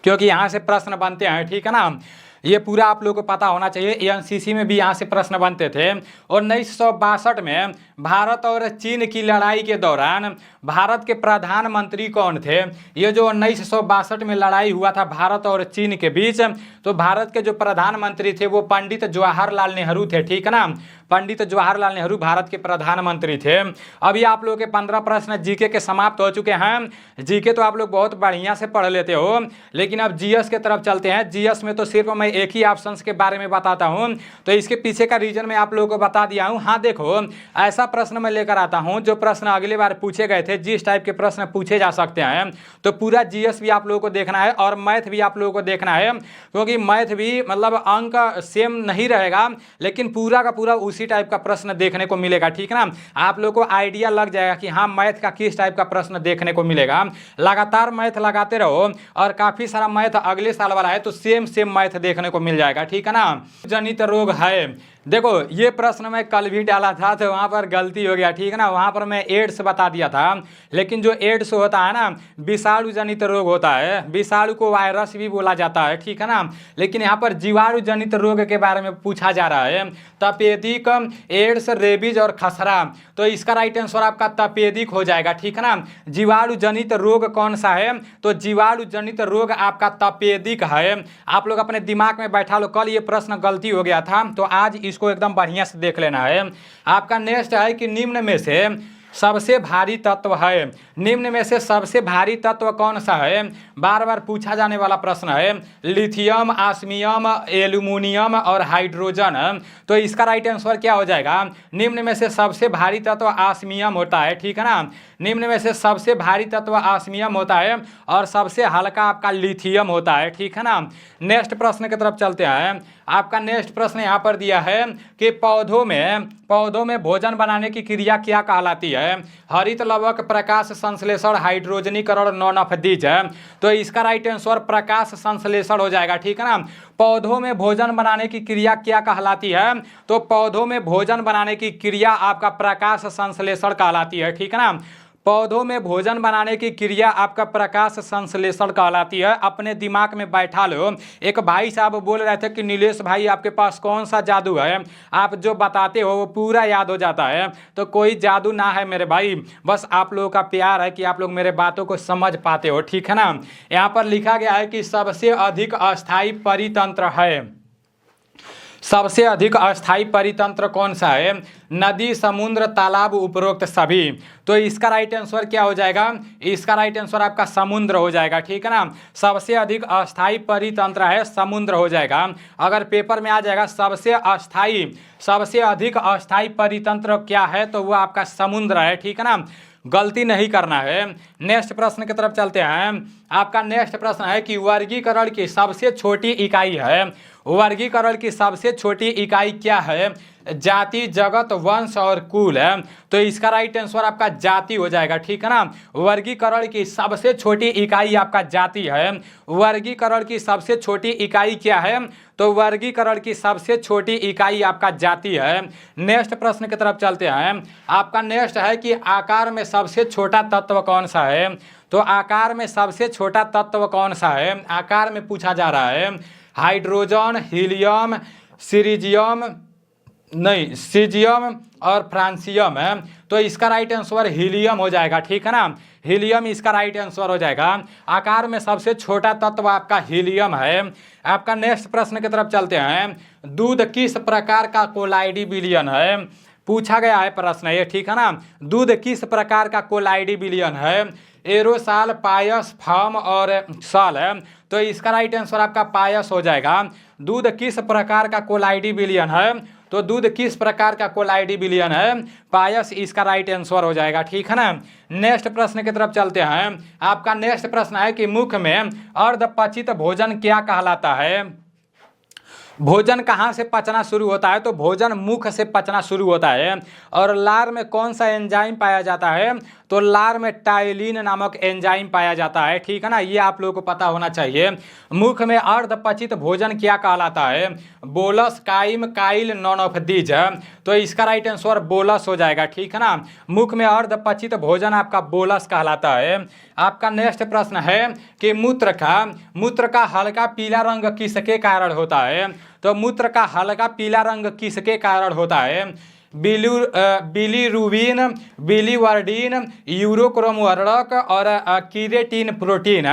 क्योंकि यहाँ से प्रश्न बनते हैं, ठीक है ना। ये पूरा आप लोगों को पता होना चाहिए। एनसीसी में भी यहाँ से प्रश्न बनते थे। 1962 में भारत और चीन की लड़ाई के दौरान भारत के प्रधानमंत्री कौन थे। ये जो 1962 में लड़ाई हुआ था भारत और चीन के बीच, तो भारत के जो प्रधानमंत्री थे वो पंडित जवाहरलाल नेहरू थे, ठीक है ना। पंडित जवाहरलाल नेहरू भारत के प्रधानमंत्री थे। अभी आप लोगों के 15 प्रश्न जीके के समाप्त हो चुके हैं। जीके तो आप लोग बहुत बढ़िया से पढ़ लेते हो, लेकिन अब जीएस के तरफ चलते हैं। जीएस में तो सिर्फ मैं एक ही ऑप्शन के बारे में बताता हूं, तो इसके पीछे का रीजन मैं आप लोगों को बता दिया हूं। हाँ देखो, ऐसा प्रश्न मैं लेकर आता हूं जो प्रश्न अगले बार पूछे गए थे, जिस टाइप के प्रश्न पूछे जा सकते हैं। तो पूरा जीएस भी आप लोगों को देखना है और मैथ भी आप लोगों को देखना है, क्योंकि मैथ भी मतलब अंक सेम नहीं रहेगा, लेकिन पूरा का पूरा उसी टाइप का प्रश्न देखने को मिलेगा। ठीक है ना, आप लोगों को आइडिया लग जाएगा कि हाँ मैथ का किस टाइप का प्रश्न देखने को मिलेगा। लगातार मैथ लगाते रहो और काफी सारा मैथ अगले साल वाला है, तो सेम मैथ देखने को मिल जाएगा। ठीक है ना, जनित रोग है। देखो ये प्रश्न मैं कल भी डाला था, तो वहाँ पर गलती हो गया। ठीक है ना, वहाँ पर मैं एड्स बता दिया था, लेकिन जो एड्स होता है ना, विषाणु जनित रोग होता है। विषाणु को वायरस भी बोला जाता है। ठीक है ना, लेकिन यहाँ पर जीवाणु जनित रोग के बारे में पूछा जा रहा है। तपेदिक, एड्स, रेबीज और खसरा, तो इसका राइट आंसर आपका तपेदिक हो जाएगा। ठीक है ना, जीवाणु जनित रोग कौन सा है? तो जीवाणु जनित रोग आपका तपेदिक है। आप लोग अपने दिमाग में बैठा लो, कल ये प्रश्न गलती हो गया था, तो आज इसको एकदम बढ़िया से देख लेना है। आपका नेक्स्ट है कि निम्न में से सबसे भारी तत्व है। निम्न में से सबसे भारी तत्व कौन सा है? बार बार पूछा जाने वाला प्रश्न है। लिथियम, ऑस्मियम, एल्यूमिनियम और हाइड्रोजन। तो इसका राइट आंसर क्या हो जाएगा? निम्न में से सबसे भारी तत्व ऑस्मियम होता है। ठीक है ना, निम्न में से सबसे भारी तत्व ऑस्मियम होता है और सबसे हल्का आपका लिथियम होता है। ठीक है ना, नेक्स्ट प्रश्न की तरफ चलते हैं। आपका नेक्स्ट प्रश्न यहाँ पर दिया है कि पौधों में भोजन बनाने की क्रिया क्या कहलाती है? हरित लवक, प्रकाश संश्लेषण, हाइड्रोजनीकरण, नॉन ऑफ दीज। तो इसका राइट आंसर प्रकाश संश्लेषण हो जाएगा। ठीक है ना, पौधों में भोजन बनाने की क्रिया क्या कहलाती है? तो पौधों में भोजन बनाने की क्रिया आपका प्रकाश संश्लेषण कहलाती है। ठीक है ना, पौधों में भोजन बनाने की क्रिया आपका प्रकाश संश्लेषण कहलाती है। अपने दिमाग में बैठा लो। एक भाई साहब बोल रहे थे कि नीलेश भाई आपके पास कौन सा जादू है, आप जो बताते हो वो पूरा याद हो जाता है। तो कोई जादू ना है मेरे भाई, बस आप लोगों का प्यार है कि आप लोग मेरे बातों को समझ पाते हो। ठीक है ना, यहाँ पर लिखा गया है कि सबसे अधिक अस्थायी परितंत्र है। सबसे अधिक अस्थायी परितंत्र कौन सा है? नदी, समुद्र, तालाब, उपरोक्त सभी। तो इसका राइट आंसर क्या हो जाएगा? इसका राइट आंसर आपका समुद्र हो जाएगा। ठीक है ना, सबसे अधिक अस्थायी परितंत्र है समुद्र हो जाएगा। अगर पेपर में आ जाएगा सबसे अधिक अस्थायी परितंत्र क्या है, तो वो आपका समुद्र है। ठीक है ना, गलती नहीं करना है। नेक्स्ट प्रश्न की तरफ चलते हैं। आपका नेक्स्ट प्रश्न है कि वर्गीकरण की सबसे छोटी इकाई है। वर्गीकरण की सबसे छोटी इकाई क्या है? जाति, जगत, वंश और कुल है। तो इसका राइट आंसर आपका जाति हो जाएगा। ठीक है ना, वर्गीकरण की सबसे छोटी इकाई आपका जाति है। वर्गीकरण की सबसे छोटी इकाई क्या है? तो वर्गीकरण की सबसे छोटी इकाई आपका जाति है। नेक्स्ट प्रश्न की तरफ चलते हैं। आपका नेक्स्ट है कि आकार में सबसे छोटा तत्व कौन सा है? तो आकार में सबसे छोटा तत्व कौन सा है? आकार में पूछा जा रहा है। हाइड्रोजन, हीलियम, सीजियम और फ्रांसियम है। तो इसका राइट आंसर हीलियम हो जाएगा। ठीक है ना, हीलियम इसका राइट आंसर हो जाएगा। आकार में सबसे छोटा तत्व आपका हीलियम है। आपका नेक्स्ट प्रश्न की तरफ चलते हैं। दूध किस प्रकार का कोलाइडी विलयन है? पूछा गया है प्रश्न ये। ठीक है ना, दूध किस प्रकार का कोलाइडी विलयन है? एरोसाल, पायस, फॉर्म और साल है। तो इसका राइट आंसर आपका पायस हो जाएगा। दूध किस प्रकार का कोलाइडी विलयन है? तो दूध किस प्रकार का कोलाइडी विलयन है? पायस इसका राइट आंसर हो जाएगा। ठीक है ना, नेक्स्ट प्रश्न की तरफ चलते हैं। आपका नेक्स्ट प्रश्न है कि मुख में अर्धपचित भोजन क्या कहलाता है? भोजन कहाँ से पचना शुरू होता है? तो भोजन मुख से पचना शुरू होता है। और लार में कौन सा एंजाइम पाया जाता है? तो लार में टाइलिन नामक एंजाइम पाया जाता है। ठीक है ना, ये आप लोगों को पता होना चाहिए। मुख में अर्धपचित भोजन क्या कहलाता है? Bolus, chyme, chyle, none of these. तो इसका राइट आंसर बोलस हो जाएगा। ठीक है ना, मुख में अर्धपचित भोजन आपका बोलस कहलाता है। आपका नेक्स्ट प्रश्न है कि मूत्र का हल्का पीला रंग किसके कारण होता है? तो मूत्र का हल्का पीला रंग किसके कारण होता है? बिलीरुबिन, बिलीवर्डिन, यूरोक्रोम वर्णक और कीरेटिन प्रोटीन।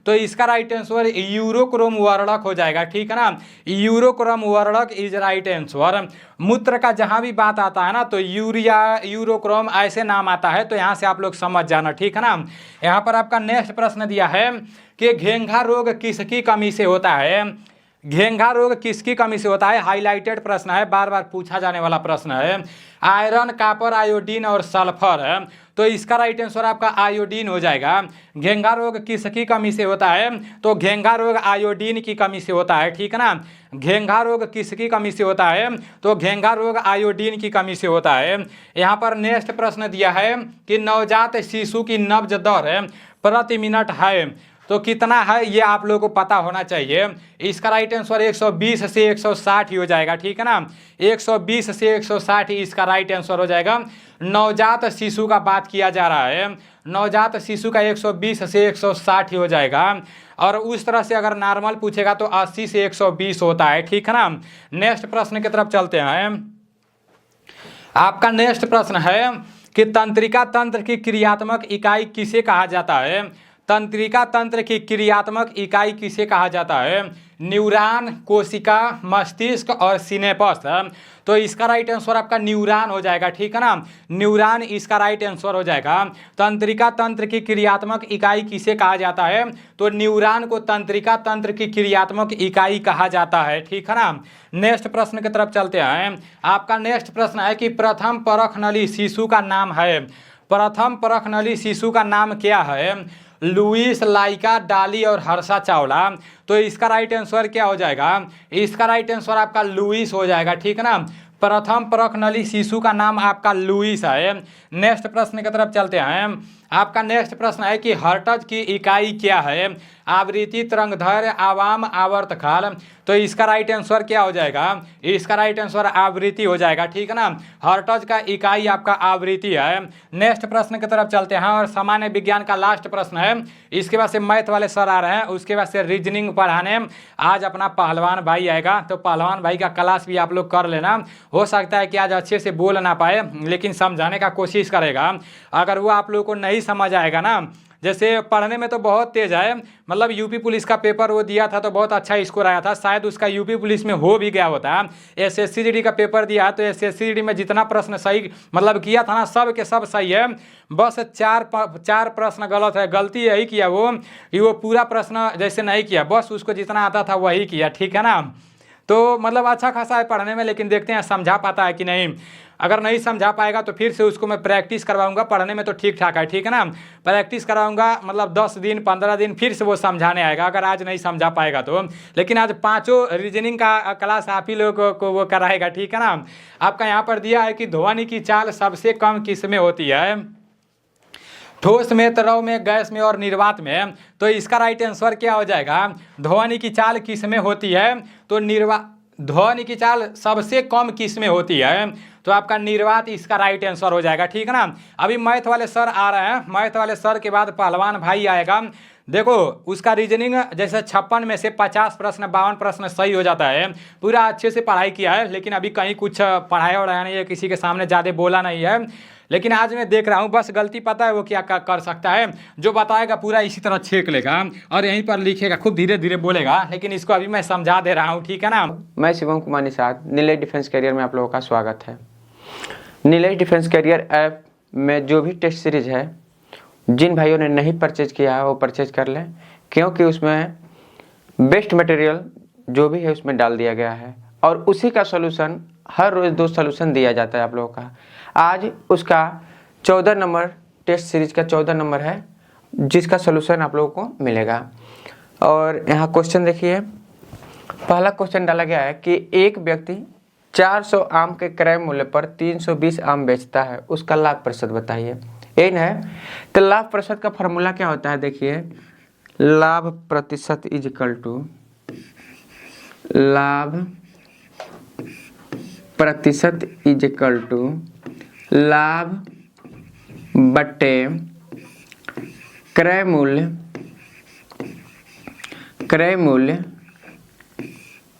तो इसका राइट आंसर यूरोक्रोम वर्णक हो जाएगा, ठीक है ना। यूरोक्रोम वर्णक इज राइट आंसर। मूत्र का जहां भी बात आता है ना तो यूरिया, यूरोक्रोम ऐसे नाम आता है, तो यहां से आप लोग समझ जाना, ठीक है ना। यहां पर आपका नेक्स्ट प्रश्न दिया है कि घेंघा रोग किसकी कमी से होता है। घेंघा रोग किसकी कमी से होता है, हाईलाइटेड प्रश्न है, बार बार पूछा जाने वाला प्रश्न है। आयरन, कॉपर, आयोडीन और सल्फर है, तो इसका राइट आंसर आपका आयोडीन हो जाएगा। घेंघा रोग किसकी कमी से होता है, तो घेंघा रोग आयोडीन की कमी से होता है, ठीक है ना। घेंघा रोग किसकी कमी से होता है, तो घेंघा रोग आयोडीन की कमी से होता है। यहाँ पर नेक्स्ट प्रश्न दिया है कि नवजात शिशु की नब्ज दर प्रति मिनट है, तो कितना है ये आप लोगों को पता होना चाहिए। इसका राइट आंसर 120 से 160 ही हो जाएगा, ठीक है ना। 120 से 160 इसका राइट आंसर हो जाएगा। नवजात शिशु का बात किया जा रहा है, नवजात शिशु का 120 से 160 ही हो जाएगा। और उस तरह से अगर नॉर्मल पूछेगा तो 80 से 120 होता है, ठीक है ना। नेक्स्ट प्रश्न की तरफ चलते हैं। आपका नेक्स्ट प्रश्न है कि तंत्रिका तंत्र की क्रियात्मक इकाई किसे कहा जाता है। तंत्रिका तंत्र की क्रियात्मक इकाई किसे कहा जाता है, न्यूरॉन, कोशिका, मस्तिष्क और सिनेपस। तो इसका राइट आंसर आपका न्यूरॉन हो जाएगा, ठीक है ना। न्यूरॉन इसका राइट आंसर हो जाएगा। तंत्रिका तंत्र की क्रियात्मक इकाई किसे कहा जाता है, तो न्यूरॉन को तंत्रिका तंत्र की क्रियात्मक इकाई कहा जाता है, ठीक है ना। नेक्स्ट प्रश्न की तरफ चलते हैं। आपका नेक्स्ट प्रश्न है कि प्रथम परख नली शिशु का नाम है। प्रथम परख नली शिशु का नाम क्या है, लुईस, लाइका, डाली और हर्षा चावला। तो इसका राइट आंसर क्या हो जाएगा, इसका राइट आंसर आपका लुईस हो जाएगा, ठीक है ना। प्रथम परख नली शिशु का नाम आपका लुईस है। नेक्स्ट प्रश्न की तरफ चलते हैं। आपका नेक्स्ट प्रश्न है कि हर्ट्ज की इकाई क्या है, आवृत्ति, तरंगदैर्घ्य, आयाम, आवर्तकाल। तो इसका राइट आंसर क्या हो जाएगा, इसका राइट आंसर आवृत्ति हो जाएगा, ठीक है ना। हर्ट्ज का इकाई आपका आवृत्ति है। नेक्स्ट प्रश्न की तरफ चलते हैं और सामान्य विज्ञान का लास्ट प्रश्न है। इसके बाद से मैथ वाले सर आ रहे हैं, उसके बाद से रीजनिंग पढ़ाने आज अपना पहलवान भाई आएगा, तो पहलवान भाई का क्लास भी आप लोग कर लेना। हो सकता है कि आज अच्छे से बोल ना पाए लेकिन समझाने का कोशिश करेगा। अगर वो आप लोगों को नहीं समझ आएगा ना, जैसे पढ़ने में तो बहुत तेज है, मतलब यूपी पुलिस का पेपर वो दिया था तो बहुत अच्छा स्कोर आया था, शायद उसका यूपी पुलिस में हो भी गया होता। एसएससी जीडी का पेपर दिया तो एसएससी जीडी में जितना प्रश्न सही मतलब किया था ना, सब के सब सही है, बस चार प्रश्न गलत है। गलती यही किया वो कि वो पूरा प्रश्न जैसे नहीं किया, बस उसको जितना आता था वही किया, ठीक है ना। तो मतलब अच्छा खासा है पढ़ने में, लेकिन देखते हैं समझा पाता है कि नहीं। अगर नहीं समझा पाएगा तो फिर से उसको मैं प्रैक्टिस करवाऊंगा। पढ़ने में तो ठीक ठाक है, ठीक है ना। प्रैक्टिस कराऊंगा, मतलब 10 दिन 15 दिन फिर से वो समझाने आएगा, अगर आज नहीं समझा पाएगा तो। लेकिन आज 5 रीजनिंग का क्लास आप ही लोगों को वो कराएगा, ठीक है ना। आपका यहाँ पर दिया है कि ध्वनि की चाल सबसे कम किस में होती है, ठोस में, तरल में, गैस में और निर्वात में। तो इसका राइट आंसर क्या हो जाएगा, ध्वनि की चाल किस में होती है, तो ध्वनि की चाल सबसे कम किस में होती है, तो आपका निर्वात इसका राइट आंसर हो जाएगा, ठीक है ना। अभी मैथ वाले सर आ रहे हैं, मैथ वाले सर के बाद पहलवान भाई आएगा। देखो उसका रीजनिंग जैसे 56 में से 50 प्रश्न 52 प्रश्न सही हो जाता है, पूरा अच्छे से पढ़ाई किया है, लेकिन अभी कहीं कुछ पढ़ाया वढ़ाया नहीं है, किसी के सामने ज़्यादा बोला नहीं है। लेकिन आज मैं देख रहा हूँ, बस गलती पता है वो क्या कर सकता है, जो बताएगा पूरा इसी तरह छेक लेगा और यहीं पर लिखेगा, खूब धीरे धीरे बोलेगा, लेकिन इसको अभी मैं समझा दे रहा हूँ, ठीक है ना। मैं शिवम कुमार निषाद, नीलेश डिफेंस कैरियर में आप लोगों का स्वागत है। नीलेश डिफेंस कैरियर ऐप में जो भी टेस्ट सीरीज है, जिन भाइयों ने नहीं परचेज किया है वो परचेज कर लें, क्योंकि उसमें बेस्ट मटेरियल जो भी है उसमें डाल दिया गया है और उसी का सोल्यूशन हर रोज़ 2 सोल्यूशन दिया जाता है आप लोगों का। आज उसका 14 नंबर टेस्ट सीरीज का 14 नंबर है, जिसका सोल्यूशन आप लोगों को मिलेगा। और यहाँ क्वेश्चन देखिए, पहला क्वेश्चन डाला गया है कि एक व्यक्ति 400 आम के क्रय मूल्य पर 320 आम बेचता है, उसका लाभ प्रतिशत बताइए। इन है तो लाभ प्रतिशत का फॉर्मूला क्या होता है, देखिए लाभ प्रतिशत इज इक्वल टू लाभ प्रतिशत इज इक्वल टू लाभ बटे क्रय मूल्य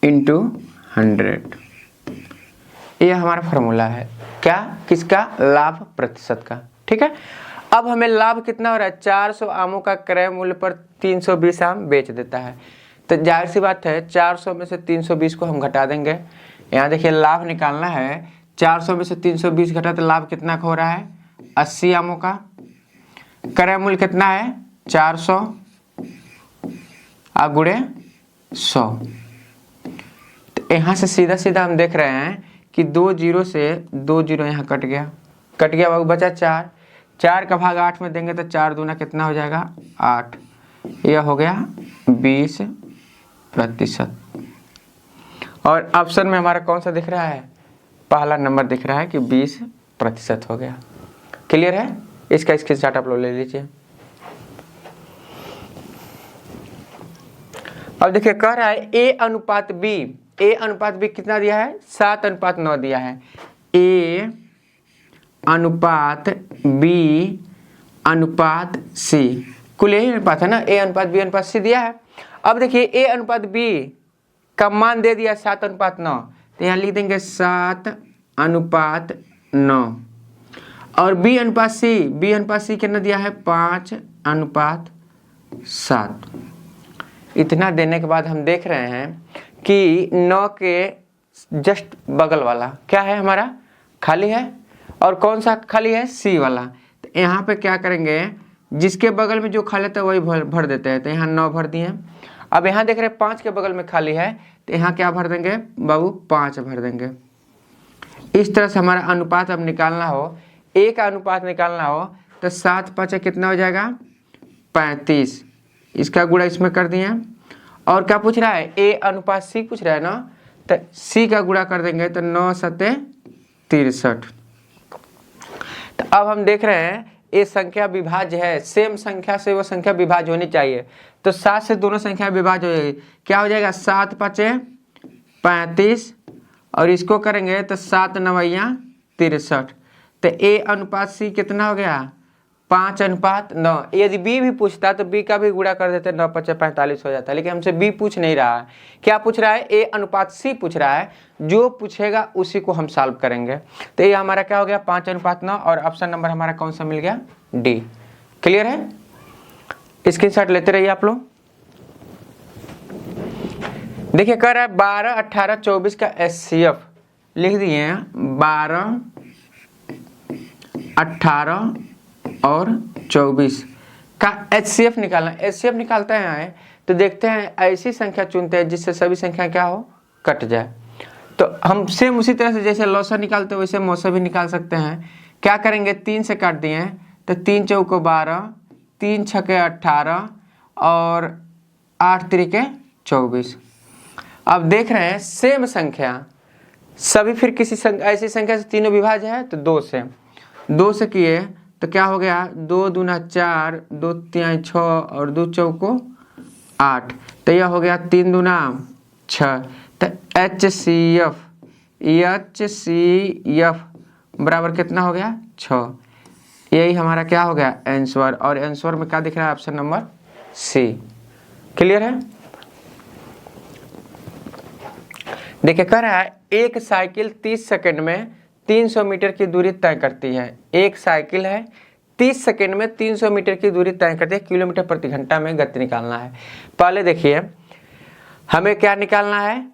इंटू 100। ये हमारा फॉर्मूला है क्या, किसका, लाभ प्रतिशत का। ठीक है, अब हमें लाभ कितना हो रहा है, 400 आमों का क्रय मूल्य पर 320 आम बेच देता है। तो जाहिर सी बात है 400 में से 320 को हम घटा देंगे। यहाँ देखिए लाभ निकालना है, 400 में से 320 घटा तो लाभ कितना हो रहा है, 80 आमों का। क्रय मूल्य कितना है, 400 गुणे 100। तो यहाँ से सीधा सीधा हम देख रहे हैं कि 2 जीरो से 2 जीरो यहाँ कट गया बाबू, बचा 4। 4 का भाग 8 में देंगे तो 4 दूना कितना हो जाएगा, 8। यह हो गया 20%। और ऑप्शन में हमारा कौन सा दिख रहा है, पहला नंबर दिख रहा है कि 20% हो गया। क्लियर है, इसका स्क्रीनशॉट आप लोग ले लीजिए। अब देखिए कह रहा है A अनुपात B, A अनुपात B कितना दिया है, 7:9 दिया है। A अनुपात B अनुपात C, कुल यही अनुपात है ना, A अनुपात B अनुपात C दिया है। अब देखिए A अनुपात B का मान दे दिया 7:9, तो यहाँ लिख देंगे 7:9। और B अनुपात C कितना दिया है, 5:7। इतना देने के बाद हम देख रहे हैं कि 9 के जस्ट बगल वाला क्या है हमारा, खाली है। और कौन सा खाली है, C वाला। तो यहाँ पे क्या करेंगे, जिसके बगल में जो खाली था वही भर देते हैं। तो यहाँ 9 भर दिए। अब यहाँ देख रहे हैं 5 के बगल में खाली है, तो यहाँ क्या भर देंगे बाबू, 5 भर देंगे। इस तरह से हमारा अनुपात अब निकालना हो, A का अनुपात निकालना हो तो 7×5 कितना हो जाएगा, 35। इसका गुणा इसमें कर दिए। और क्या पूछ रहा है, A अनुपात C पूछ रहा है ना, तो C का गुणा कर देंगे तो 9×7 63। तो अब हम देख रहे हैं ये संख्या विभाज्य है, सेम संख्या से वो संख्या विभाज्य होनी चाहिए। तो 7 से दोनों संख्या विभाज्य हो जाएगी, क्या हो जाएगा, 7×5 35। और इसको करेंगे तो 7×9 63। तो A अनुपात C कितना हो गया, 5:9। यदि B भी पूछता तो B का भी गुणा कर देते, 9×5 45 हो जाता है। लेकिन हमसे B पूछ नहीं रहा है, क्या पूछ रहा है, A अनुपात C पूछ रहा है। जो पूछेगा उसी को हम सॉल्व करेंगे। तो ये हमारा क्या हो गया, 5:9। और ऑप्शन नंबर हमारा कौन सा मिल गया, D। क्लियर है, स्क्रीनशॉट लेते रहिए आप लोग। देखिए कह रहा है 12, 18, 24 का HCF लिख दिए, 12, 18 और 24 का HCF निकालना। HCF निकालते हैं तो देखते हैं ऐसी संख्या चुनते हैं जिससे सभी संख्या क्या हो, कट जाए। तो हम सेम उसी तरह से जैसे लॉसर निकालते हैं वैसे मौसा भी निकाल सकते हैं। क्या करेंगे, 3 से काट दिए तो 3 चौको 12, 3 छके 18 और 8 त्रिके 24। अब देख रहे हैं सेम संख्या सभी फिर किसी ऐसी संख्या से तीनों विभाज्य है, तो 2 से किए तो क्या हो गया, 2 दूना 4, 2 तिहाई 6 और 2 चौको 8। तो यह हो गया 3 दूना 6। तो HCF बराबर कितना हो गया, 6। यही हमारा क्या हो गया आंसर। और आंसर में क्या दिख रहा है, ऑप्शन नंबर C। क्लियर है। देखिए कह रहा है एक साइकिल 30 सेकंड में 300 मीटर की दूरी तय करती है। एक साइकिल है 30 सेकंड में 300 मीटर की दूरी तय करती है, किलोमीटर प्रति घंटा में गति निकालना है। पहले देखिए हमें क्या निकालना है,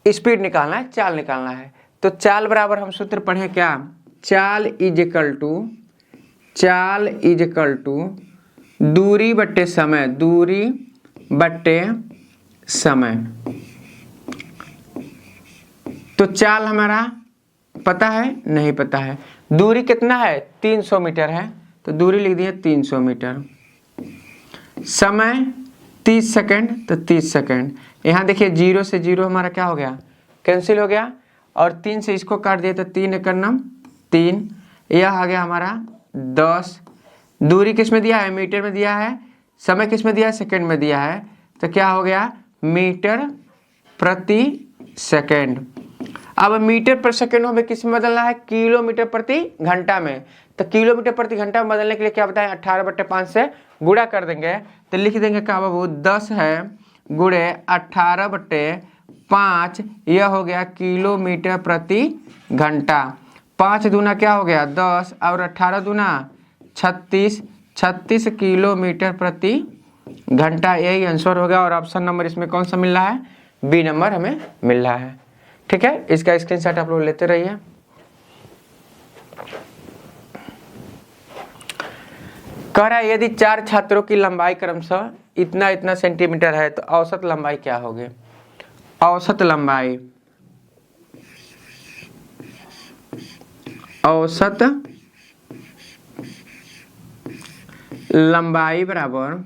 स्पीड निकालना है, चाल निकालना है। तो चाल बराबर हम सूत्र पढ़े क्या, चाल इज इक्वल टू दूरी बट्टे समय, दूरी बट्टे समय। तो चाल हमारा पता है, नहीं पता है। दूरी कितना है, 300 मीटर है, तो दूरी लिख दिए 300 मीटर। समय 30 सेकंड, तो 30 सेकंड। यहाँ देखिए 0 से 0 हमारा क्या हो गया, कैंसिल हो गया। और 3 से इसको काट दिया तो 3 एकड़ 3। यह आ गया हमारा 10। दूरी किस में दिया है, मीटर में दिया है। समय किस में दिया है, सेकंड में दिया है। तो क्या हो गया, मीटर प्रति सेकंड। अब मीटर पर सेकंड हमें किस में बदलना है, किलोमीटर प्रति घंटा में। तो किलोमीटर प्रति घंटा में बदलने के लिए क्या बताएं, 18/5 से गुणा कर देंगे। तो लिख देंगे क्या बाबू, 10 है गुणे 18/5 5, यह हो गया किलोमीटर प्रति घंटा। 5 दूना क्या हो गया 10 और 18 दूना 36, 36 किलोमीटर प्रति घंटा, यही आंसर हो गया। और ऑप्शन नंबर इसमें कौन सा मिल रहा है, बी नंबर हमें मिल रहा है। ठीक है, इसका स्क्रीनशॉट आप लोग लेते रहिए। कह रहा है यदि 4 छात्रों की लंबाई क्रमशः इतना इतना सेंटीमीटर है तो औसत लंबाई क्या होगी। औसत लंबाई, औसत लंबाई बराबर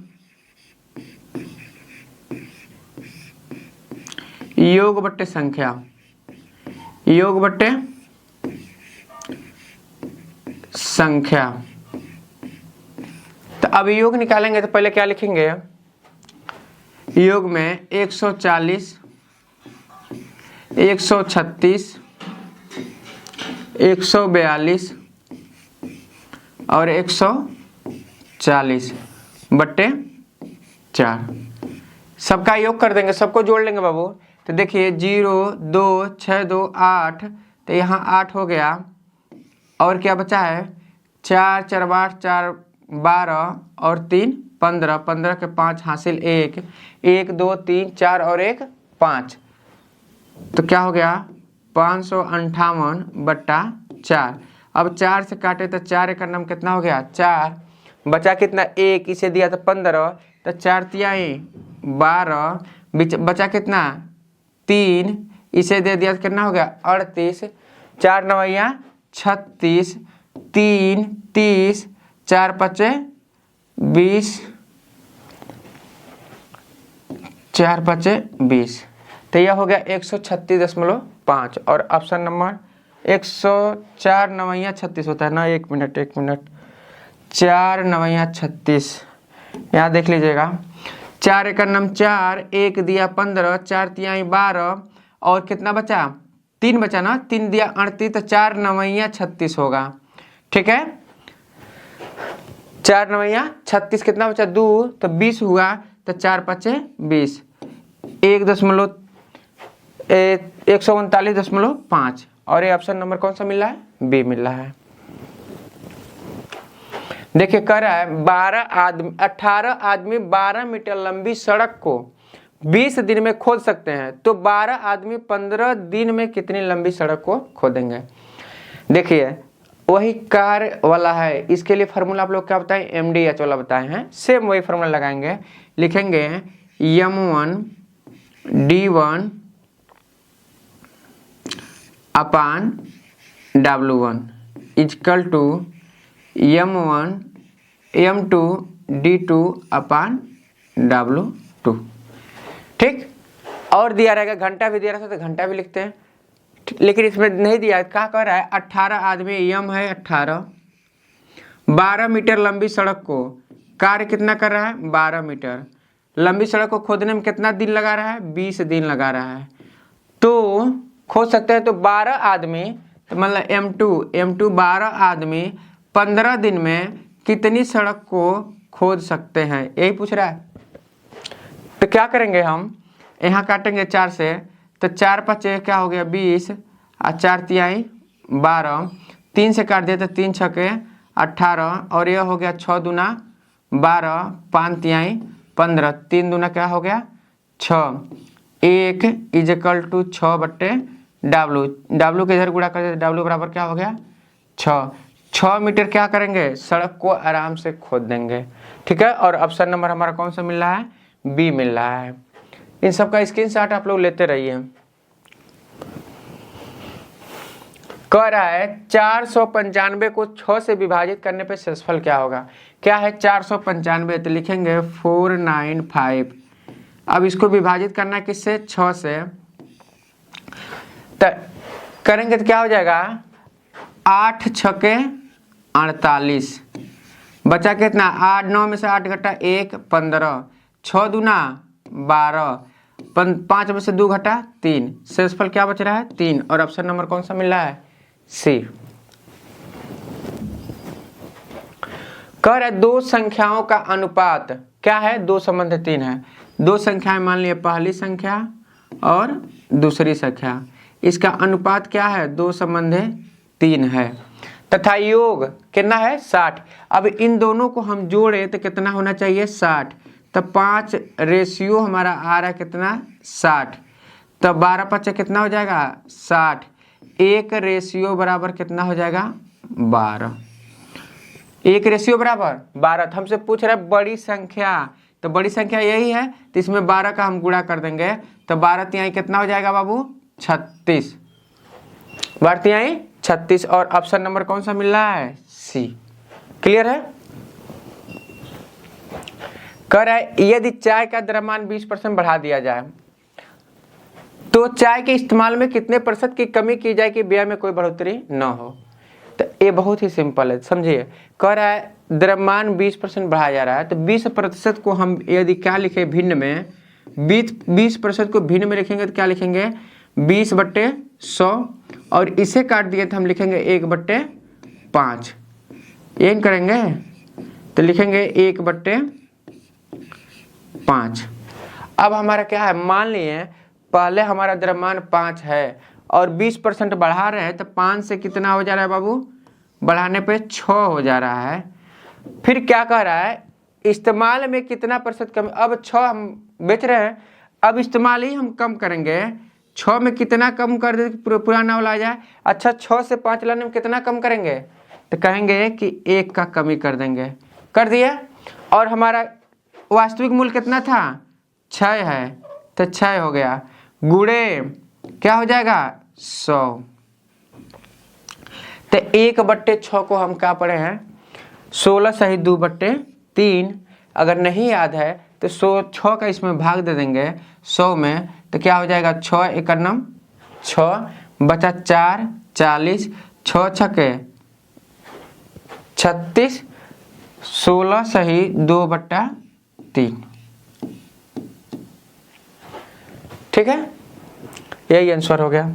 योग बट्टे संख्या, योग बट्टे संख्या। तो अब योग निकालेंगे तो पहले क्या लिखेंगे, योग में 140, 136, 142 और 140 बट्टे 4, सबका योग कर देंगे, सबको जोड़ लेंगे बाबू। तो देखिए 0 2 6 2 8, तो यहाँ 8 हो गया और क्या बचा है 4 4 8 4 12 और 3 15, 15 के 5 हासिल 1, 1 2 3 4 और 1 5, तो क्या हो गया 558 बट्टा 4। अब 4 से काटे तो 4 एक नाम कितना हो गया 4, बचा कितना 1, इसे दिया तो 15, तो 4 तिहाई 12, बचा कितना 3, इसे दे दिया तो कितना हो गया 38, 4 नवैया 36, 3 30, 4 पचे 20, 4 पचे 20, तो यह हो गया 136.5। और ऑप्शन नंबर 104 नवैया 36 होता है ना, 1 मिनट 4 नवैया 36, यहाँ देख लीजिएगा 4 एक नम 4, 1 दिया 15, 4 तिहाई 12 और कितना बचा 3 बचा ना, 3 दिया 38, तो 4 नवैया 36 होगा। ठीक है, 4 नवैया 36 कितना बचा 2, तो 20 हुआ, तो 4 पचे 20, 139.5। और ये ऑप्शन नंबर कौन सा मिल रहा है, बी मिल रहा है। देखिए कह रहा है 18 आदमी 12 मीटर लंबी सड़क को 20 दिन में खोद सकते हैं, तो 12 आदमी 15 दिन में कितनी लंबी सड़क को खोदेंगे। देखिए वही कार वाला है, इसके लिए फार्मूला आप लोग क्या बताएं, MDH वाला बताए हैं, सेम वही फार्मूला लगाएंगे, लिखेंगे M1 D1 upon W1 is equal to M1 M2 D2 upon W2। ठीक, और दिया रहेगा घंटा भी दिया रहता तो घंटा भी लिखते हैं, लेकिन इसमें नहीं दिया। क्या कह रहा है 18 आदमी, M है 18, 12 मीटर लंबी सड़क को कार्य कितना कर रहा है 12 मीटर लंबी सड़क को खोदने में कितना दिन लगा रहा है 20 दिन लगा रहा है, तो खोद सकते हैं। तो 12 आदमी, तो मतलब M2 12 आदमी 15 दिन में कितनी सड़क को खोद सकते हैं, यही पूछ रहा है। तो क्या करेंगे हम, यहाँ काटेंगे 4 से, तो 4 पचे क्या हो गया 20 और 4 तिहाई 12, 3 से काट दिया तो 3 छके 18 और यह हो गया 6 दूना 12, 5 तिहाई 15, 3 दूना क्या हो गया 6, 1 इजकल टू 6 बट्टे W के इधर गुणा कर W बराबर क्या हो गया 6 मीटर क्या करेंगे सड़क को आराम से खोद देंगे। ठीक है, और ऑप्शन नंबर हमारा कौन सा मिल रहा है, बी मिल रहा है। इन सब का स्क्रीनशॉट आप लोग लेते रहिए। कह रहा है 495 को 6 से विभाजित करने पे शेषफल क्या होगा। क्या है 495, तो लिखेंगे 495। अब इसको विभाजित करना है किससे 6 से, तो करेंगे तो क्या हो जाएगा 8 छके 48, बचा कितना 8, 9 में से 8 घटा 1 15, 6 दूना 12, 5 में से 2 घटा 3, शेषफल क्या बच रहा है 3। और ऑप्शन नंबर कौन सा मिल रहा है, सी। कह रहा है दो संख्याओं का अनुपात क्या है, 2 संबंध 3 है। दो संख्याएं मान लिए, पहली संख्या और दूसरी संख्या, इसका अनुपात क्या है 2:3 है तथा योग कितना है 60। अब इन दोनों को हम जोड़े तो कितना होना चाहिए 60, तो 5 रेशियो हमारा आ रहा है कितना 60, तो 12 5 कितना हो जाएगा 60, 1 रेशियो बराबर कितना हो जाएगा 12, 1 रेशियो बराबर 12। तो हमसे पूछ रहा है बड़ी संख्या, तो बड़ी संख्या यही है, तो इसमें 12 का हम गुणा कर देंगे, तो 12 तिहाई कितना हो जाएगा बाबू 36, 12 तिहाई 36। और ऑप्शन नंबर कौन सा मिल रहा है सी। क्लियर है। कर है यदि चाय का द्रव्यमान 20% बढ़ा दिया जाए तो चाय के इस्तेमाल में कितने प्रतिशत की कमी की जाए कि व्यय में कोई बढ़ोतरी न हो। तो ये बहुत ही सिंपल है, समझिए। कह रहा है द्रव्यमान 20% बढ़ाया जा रहा है, तो 20% को हम यदि क्या लिखे भिन्न में, 20% को भिन्न में लिखेंगे तो क्या लिखेंगे 20/100, और इसे काट दिए तो हम लिखेंगे 1/5, ये करेंगे तो लिखेंगे 1/5। अब हमारा क्या है, मान लिए पहले हमारा द्रव्यमान 5 है और 20% बढ़ा रहे हैं, तो 5 से कितना हो जा रहा है बाबू, बढ़ाने पे 6 हो जा रहा है। फिर क्या कह रहा है इस्तेमाल में कितना प्रतिशत कम, अब 6 हम बेच रहे हैं, अब इस्तेमाल ही हम कम करेंगे, 6 में कितना कम कर दे पुराना वाला आ जाए। अच्छा 6 से 5 लाने में कितना कम करेंगे, तो कहेंगे कि 1 का कमी कर देंगे, कर दिया। और हमारा वास्तविक मूल्य कितना था 6 है, तो 6 हो गया, गुणे क्या हो जाएगा 100। तो 1/6 को हम क्या पढ़े हैं 16 सही 2/3। अगर नहीं याद है तो 6 का इसमें भाग दे देंगे 100 में, तो क्या हो जाएगा 6 एकम 6 बचा 4 40, 6 छके 36, 16 सही 2/3। ठीक है, यही आंसर हो गया।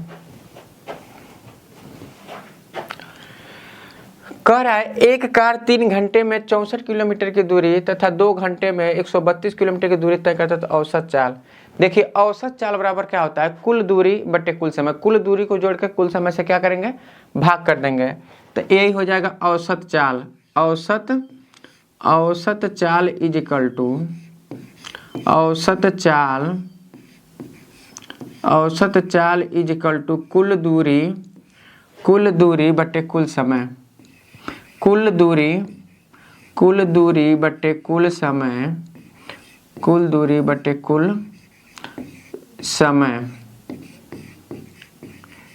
कह रहा है एक कार 3 घंटे में 64 किलोमीटर की दूरी तथा 2 घंटे में 132 किलोमीटर की दूरी तय करता है, तो औसत चाल। देखिए औसत चाल बराबर क्या होता है कुल दूरी बटे कुल समय, कुल दूरी को जोड़ के कुल समय से क्या करेंगे भाग कर देंगे, तो यही हो जाएगा औसत चाल। औसत चाल इज इक्वल टू औसत चाल इज इक्वल टू कुल दूरी बटे कुल समय, कुल दूरी बटे कुल समय, कुल दूरी बटे कुल समय।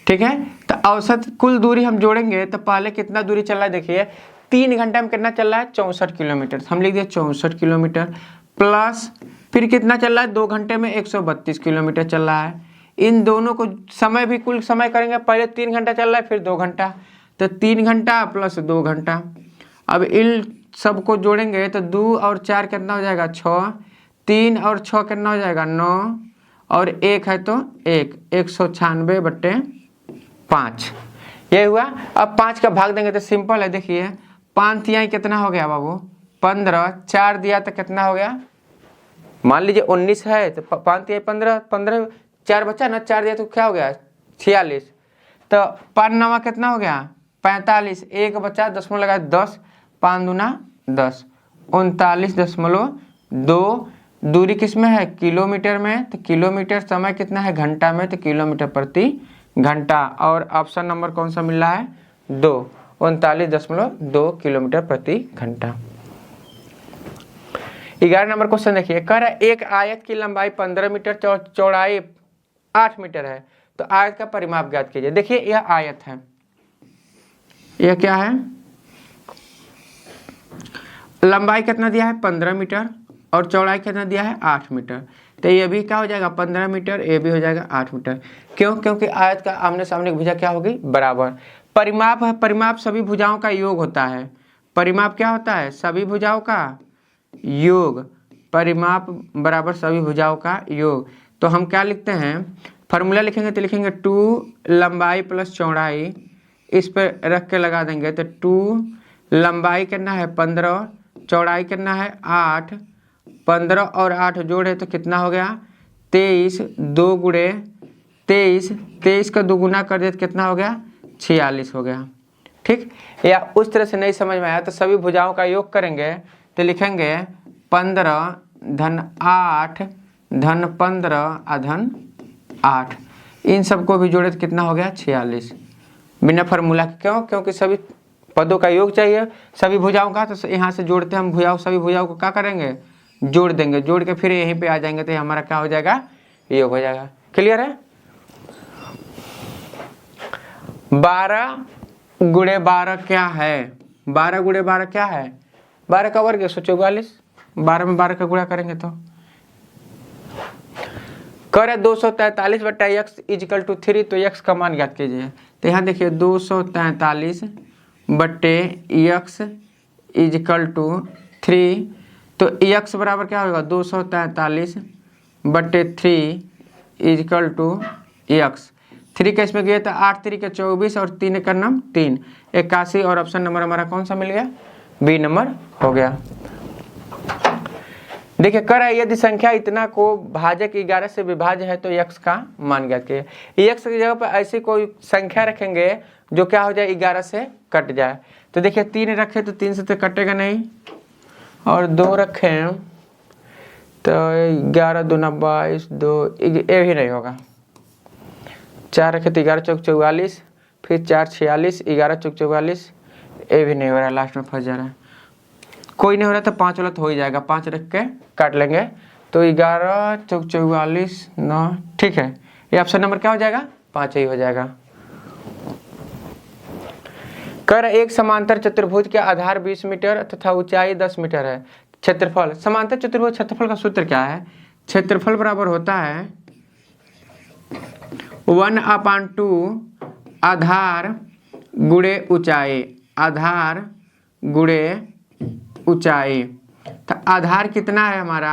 ठीक है, तो औसत कुल दूरी हम जोड़ेंगे तो पहले कितना दूरी चल रहा है, देखिए 3 घंटे में कितना चल रहा है 64 किलोमीटर, हम लिख दिए 64 किलोमीटर, प्लस फिर कितना चल रहा है 2 घंटे में 132 किलोमीटर चल रहा है। इन दोनों को समय भी कुल समय करेंगे, पहले 3 घंटा चल रहा है फिर 2 घंटा, तो 3 घंटा प्लस 2 घंटा। अब इन सबको जोड़ेंगे तो 2 और 4 कितना हो जाएगा 6, 3 और 6 कितना हो जाएगा 9, और 1 है तो 196/5, ये हुआ। अब 5 का भाग देंगे तो सिंपल है, देखिए 5 तिहाई कितना हो गया बाबू 15, 4 दिया तो कितना हो गया, मान लीजिए 19 है तो 5 तिहाई 15, 15 4 बचा ना, 4 दिया तो क्या हो गया 46, तो 5 9 कितना हो गया 45, 1 बचा 10 लगा 10, 5 दूना 10, 39.2। दूरी किस में है किलोमीटर में, तो किलोमीटर, समय कितना है घंटा में, तो किलोमीटर प्रति घंटा। और ऑप्शन नंबर कौन सा मिल रहा है 2, 39.2 किलोमीटर प्रति घंटा। 11 नंबर क्वेश्चन देखिए, कह रहा है एक आयत की लंबाई 15 मीटर, चौड़ाई 8 मीटर है, तो आयत का परिमाप ज्ञात कीजिए। देखिए यह आयत है, यह क्या है, लंबाई कितना दिया है 15 मीटर और चौड़ाई कितना दिया है 8 मीटर, तो ये भी क्या हो जाएगा 15 मीटर, ये भी हो जाएगा 8 मीटर। क्यों, क्योंकि आयत का आमने सामने की भुजा क्या होगी बराबर। परिमाप है, परिमाप सभी भुजाओं का योग होता है, परिमाप क्या होता है सभी भुजाओं का योग, परिमाप बराबर सभी भुजाओं का योग। तो हम क्या लिखते हैं फॉर्मूला लिखेंगे तो लिखेंगे 2 लंबाई प्लस चौड़ाई, इस पर रख के लगा देंगे, तो 2 लंबाई कितना है 15, चौड़ाई कितना है 8, 15 और 8 जोड़े तो कितना हो गया 23, 2 गुणे 23, 23 का दोगुना कर दिया तो कितना हो गया 46 हो गया। ठीक, या उस तरह से नहीं समझ में आया तो सभी भुजाओं का योग करेंगे तो लिखेंगे 15 धन 8 धन 15 धन 8, इन सबको भी जोड़े तो कितना हो गया 46 बिना फार्मूला के। क्यों? क्योंकि सभी पदों का योग चाहिए सभी भुजाओं का, तो यहाँ से जोड़ते हम भुजाओं, सभी भुजाओं को क्या करेंगे जोड़ देंगे, जोड़ के फिर यहीं पे आ जाएंगे तो हमारा क्या हो जाएगा योग हो जाएगा। क्लियर है? 12 गुणे 12 क्या है? 12 गुणे 12 क्या है? 12 का वर्ग 144, 12 में 12 का गुणा करेंगे तो करे 243 बटा x इजिकल टू 3, तो x का मान ज्ञात कीजिए। तो यहाँ देखिए 243 बटे x इजिकल टू 3, तो x बराबर क्या होगा 243 बटे 3 इजिकल टू x। 3 का इसमें गया तो 8 3 के 24 और 3 का नाम 3, 81, और ऑप्शन नंबर हमारा कौन सा मिल गया? बी नंबर हो गया। देखिए कर यदि संख्या इतना को भाजक 11 से विभाज्य है तो x का मान ज्ञात कीजिए। x की जगह पर ऐसी कोई संख्या रखेंगे जो क्या हो जाए 11 से कट जाए। तो देखिए 3 रखे तो 3 से तो कटेगा नहीं, और 2 रखे तो 11 दूना 22, 2 ये भी नहीं होगा। 4 रखे तो 11 चौक 44, फिर 4 46, 11 चौक 44, ये भी नहीं हो रहा, लास्ट में फंस जा रहा है। कोई नहीं हो रहा तो 5 वाला तो हो ही जाएगा, 5 रख के काट लेंगे तो 11 चौक 44 9, ठीक है। ये ऑप्शन नंबर क्या हो जाएगा? 5 ही हो जाएगा। कर एक समांतर चतुर्भुज के आधार 20 मीटर तथा ऊंचाई 10 मीटर है, क्षेत्रफल। समांतर चतुर्भुज क्षेत्रफल का सूत्र क्या है? क्षेत्रफल बराबर होता है 1/2 आधार गुणे ऊंचाई, आधार गुणे ऊंचाई। तो आधार कितना है हमारा?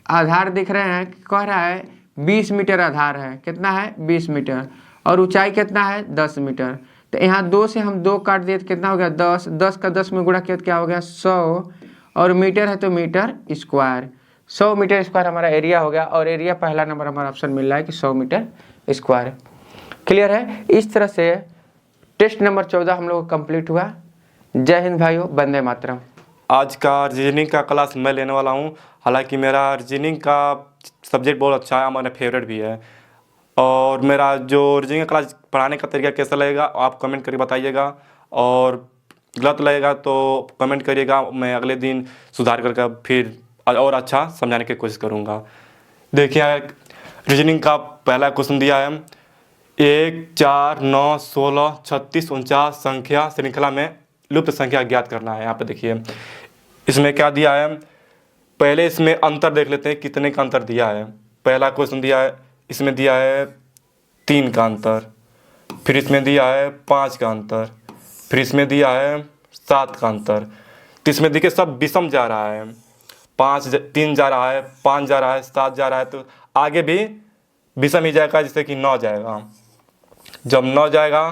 आधार दिख रहे हैं, कह रहा है 20 मीटर आधार है, कितना है 20 मीटर, और ऊंचाई कितना है 10 मीटर। तो यहाँ 2 से हम 2 काट दिए तो कितना हो गया 10, 10 का 10 में गुणा किया तो क्या हो गया 100, और मीटर है तो मीटर स्क्वायर, 100 मीटर स्क्वायर हमारा एरिया हो गया, और एरिया पहला नंबर हमारा ऑप्शन मिल रहा है कि 100 मीटर स्क्वायर। क्लियर है? इस तरह से टेस्ट नंबर 14 हम लोग कंप्लीट हुआ। जय हिंद भाइयों, वंदे मातरम। आज का रीजनिंग का क्लास मैं लेने वाला हूँ। हालांकि मेरा रीजनिंग का सब्जेक्ट बहुत अच्छा है, मेरा फेवरेट भी है, और मेरा जो रीजनिंग का क्लास पढ़ाने का तरीका कैसा लगेगा आप कमेंट करके बताइएगा, और गलत लगेगा तो कमेंट करिएगा, मैं अगले दिन सुधार करके फिर और अच्छा समझाने की कोशिश करूँगा। देखिए रीजनिंग का पहला क्वेश्चन दिया है 1 4 9 16 36 49 संख्या श्रृंखला में लुप्त संख्या ज्ञात करना है। यहाँ पे देखिए इसमें क्या दिया है, पहले इसमें अंतर देख लेते हैं कितने का अंतर दिया है। पहला क्वेश्चन दिया है, इसमें दिया है 3 का अंतर, फिर इसमें दिया है 5 का अंतर, फिर इसमें दिया है 7 का अंतर। तो इसमें देखिए सब विषम जा रहा है, 3 जा रहा है, 5 जा रहा है, 7 जा रहा है, तो आगे भी विषम ही जाएगा, जैसे कि 9 जाएगा। जब 9 जाएगा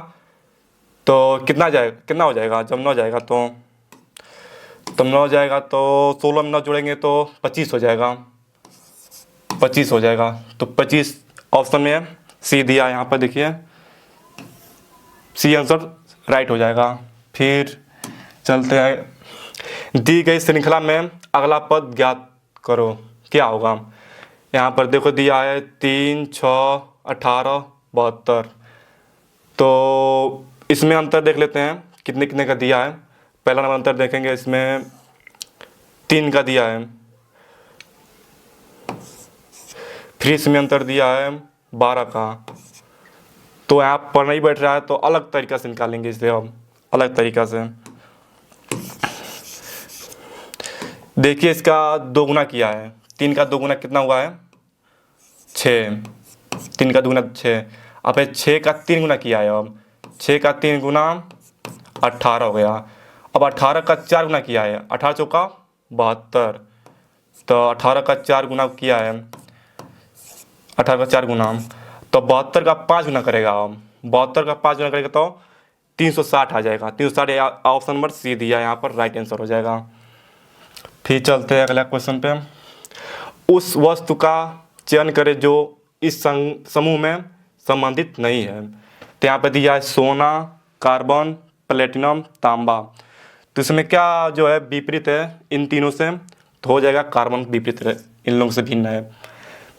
तो कितना हो जाएगा? जब 9 जाएगा तो 9 जाएगा तो 16 में 9 जोड़ेंगे तो 25 हो जाएगा, 25 हो जाएगा। तो 25 ऑप्शन में सी दिया, यहाँ पर देखिए सी आंसर राइट हो जाएगा। फिर चलते हैं, दी गई श्रृंखला में अगला पद ज्ञात करो, क्या होगा? यहाँ पर देखो दिया है 3 6 18 72, तो इसमें अंतर देख लेते हैं कितने कितने का दिया है। पहला नंबर अंतर देखेंगे, इसमें 3 का दिया है, फिर इसमें अंतर दिया है 12 का। तो यहाँ पर नहीं बैठ रहा है तो अलग तरीका से निकालेंगे इसे हम, अलग तरीका से। देखिए इसका 2 गुना किया है, 3 का 2 गुना कितना हुआ है 6, 3 का 2 गुना 6। अब 6 का 3 गुना किया है, अब 6 का 3 गुना 18 हो गया। अब 18 का 4 गुना किया है, 18 चौका 72, तो 18 का 4 गुना किया है, 18 का 4 गुना, तो 72 का 5 गुना करेगा। अब 72 का 5 गुना करेगा तो 360 आ जाएगा। 360 ऑप्शन नंबर सी दिया, यहाँ पर राइट आंसर हो जाएगा। फिर चलते हैं अगला क्वेश्चन पे। उस वस्तु का चयन करें जो इस समूह में संबंधित नहीं है। तो यहाँ पे दिया है सोना, कार्बन, प्लेटिनम, तांबा। तो इसमें क्या जो है विपरीत है इन तीनों से, तो हो जाएगा कार्बन विपरीत है, इन लोगों से भिन्न है।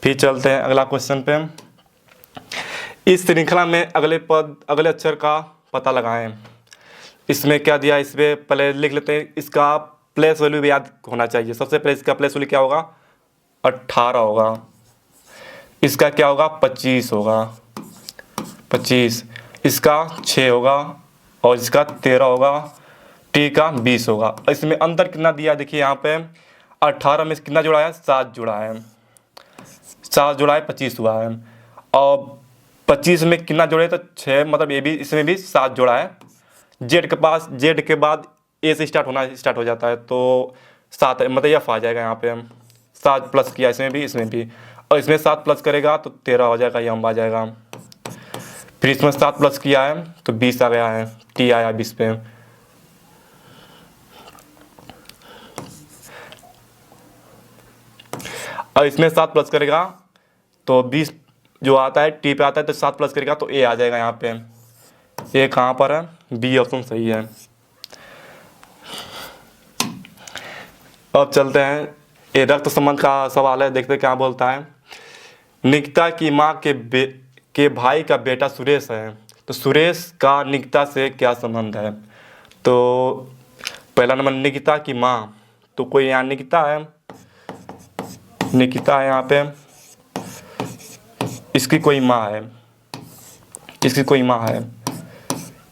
फिर चलते हैं अगला क्वेश्चन पे। इस श्रृंखला में अगले अक्षर का पता लगाएं। इसमें क्या दिया है, इसमें पहले लिख लेते हैं। इसका प्लेस वैल्यू भी याद होना चाहिए। सबसे पहले इसका प्लेस वैल्यू क्या होगा, 18 होगा। इसका क्या होगा, 25 होगा, 25। इसका 6 होगा और इसका 13 होगा। टी का 20 होगा। इसमें अंतर कितना दिया देखिए, यहाँ पे 18 में कितना जुड़ा है, 7 जुड़ा है, 7 जुड़ा है, 25 हुआ है। और 25 में कितना जुड़े, तो 6, मतलब ये भी, इसमें भी 7 जुड़ा है। जेड के बाद ए से स्टार्ट हो जाता है, तो 7 मतलब एफ आ जाएगा। यहाँ पे हम 7 प्लस किया इसमें भी, और इसमें 7 प्लस करेगा तो 13 हो जाएगा, यम आ जाएगा। फिर इसमें 7 प्लस किया है तो 20 आ गया है, टी आया 20 पे। और इसमें 7 प्लस करेगा तो 20 जो आता है टी पे आता है, तो 7 प्लस करेगा तो ए आ जाएगा। यहाँ पे ए कहाँ पर है, बी ऑप्शन सही है। अब चलते हैं, ये रक्त संबंध का सवाल है, देखते क्या बोलता है। निकिता की माँ के भाई का बेटा सुरेश है, तो सुरेश का निकिता से क्या संबंध है। तो पहला नंबर निकिता की माँ, तो कोई यहाँ निकिता है यहाँ पे, इसकी कोई माँ है,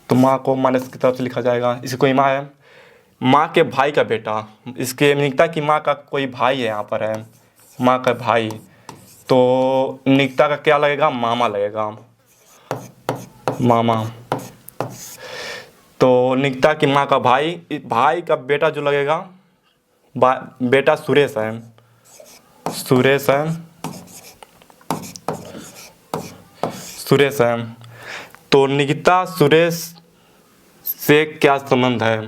तो माँ को माइनस की तरफ से लिखा जाएगा। इसकी कोई माँ है, माँ के भाई का बेटा, इसके निकिता की माँ का कोई भाई है, यहाँ पर है माँ का भाई, तो निकिता का क्या लगेगा, मामा लगेगा, मामा। तो निकिता की माँ का भाई का बेटा जो लगेगा, बेटा सुरेश है। तो निकिता सुरेश से क्या संबंध है,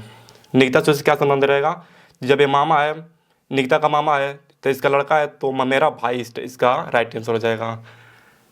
निकिता सुरेश से क्या संबंध रहेगा। जब ये मामा है, निकिता का मामा है, तो इसका लड़का है, तो ममेरा भाई इसका राइट आंसर हो जाएगा।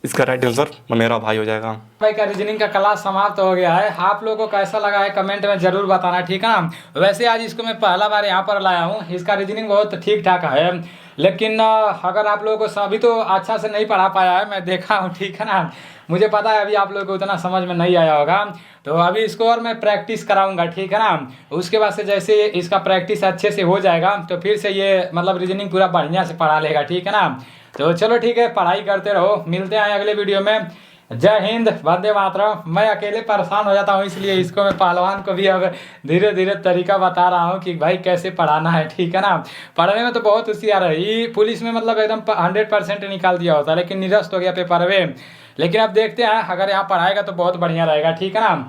इसका राइट आंसर ममेरा भाई हो जाएगा। भाई का रीजनिंग का क्लास समाप्त हो गया है। आप लोगों को कैसा लगा है कमेंट में जरूर बताना, ठीक है ना। वैसे आज इसको मैं पहला बार यहाँ पर लाया हूँ। इसका रीजनिंग बहुत ठीक ठाक है, लेकिन अगर आप लोगों को अभी तो अच्छा से नहीं पढ़ा पाया है, मैं देखा हूँ, ठीक है ना। मुझे पता है अभी आप लोगों को उतना समझ में नहीं आया होगा, तो अभी इसको और मैं प्रैक्टिस कराऊंगा, ठीक है ना। उसके बाद से जैसे इसका प्रैक्टिस अच्छे से हो जाएगा, तो फिर से ये मतलब रीजनिंग पूरा बढ़िया से पढ़ा लेगा, ठीक है ना। तो चलो ठीक है, पढ़ाई करते रहो, मिलते हैं अगले वीडियो में। जय हिंद, वंदे मातरम। मैं अकेले परेशान हो जाता हूँ, इसलिए इसको मैं पहलवान को भी अब धीरे धीरे तरीका बता रहा हूँ कि भाई कैसे पढ़ाना है, ठीक है ना। पढ़ने में तो बहुत होशियार है, ये पुलिस में मतलब एकदम 100% निकाल दिया होता, लेकिन निरस्त हो गया पेपर में। लेकिन अब देखते हैं, अगर यहाँ पढ़ाएगा तो बहुत बढ़िया रहेगा, ठीक है ना।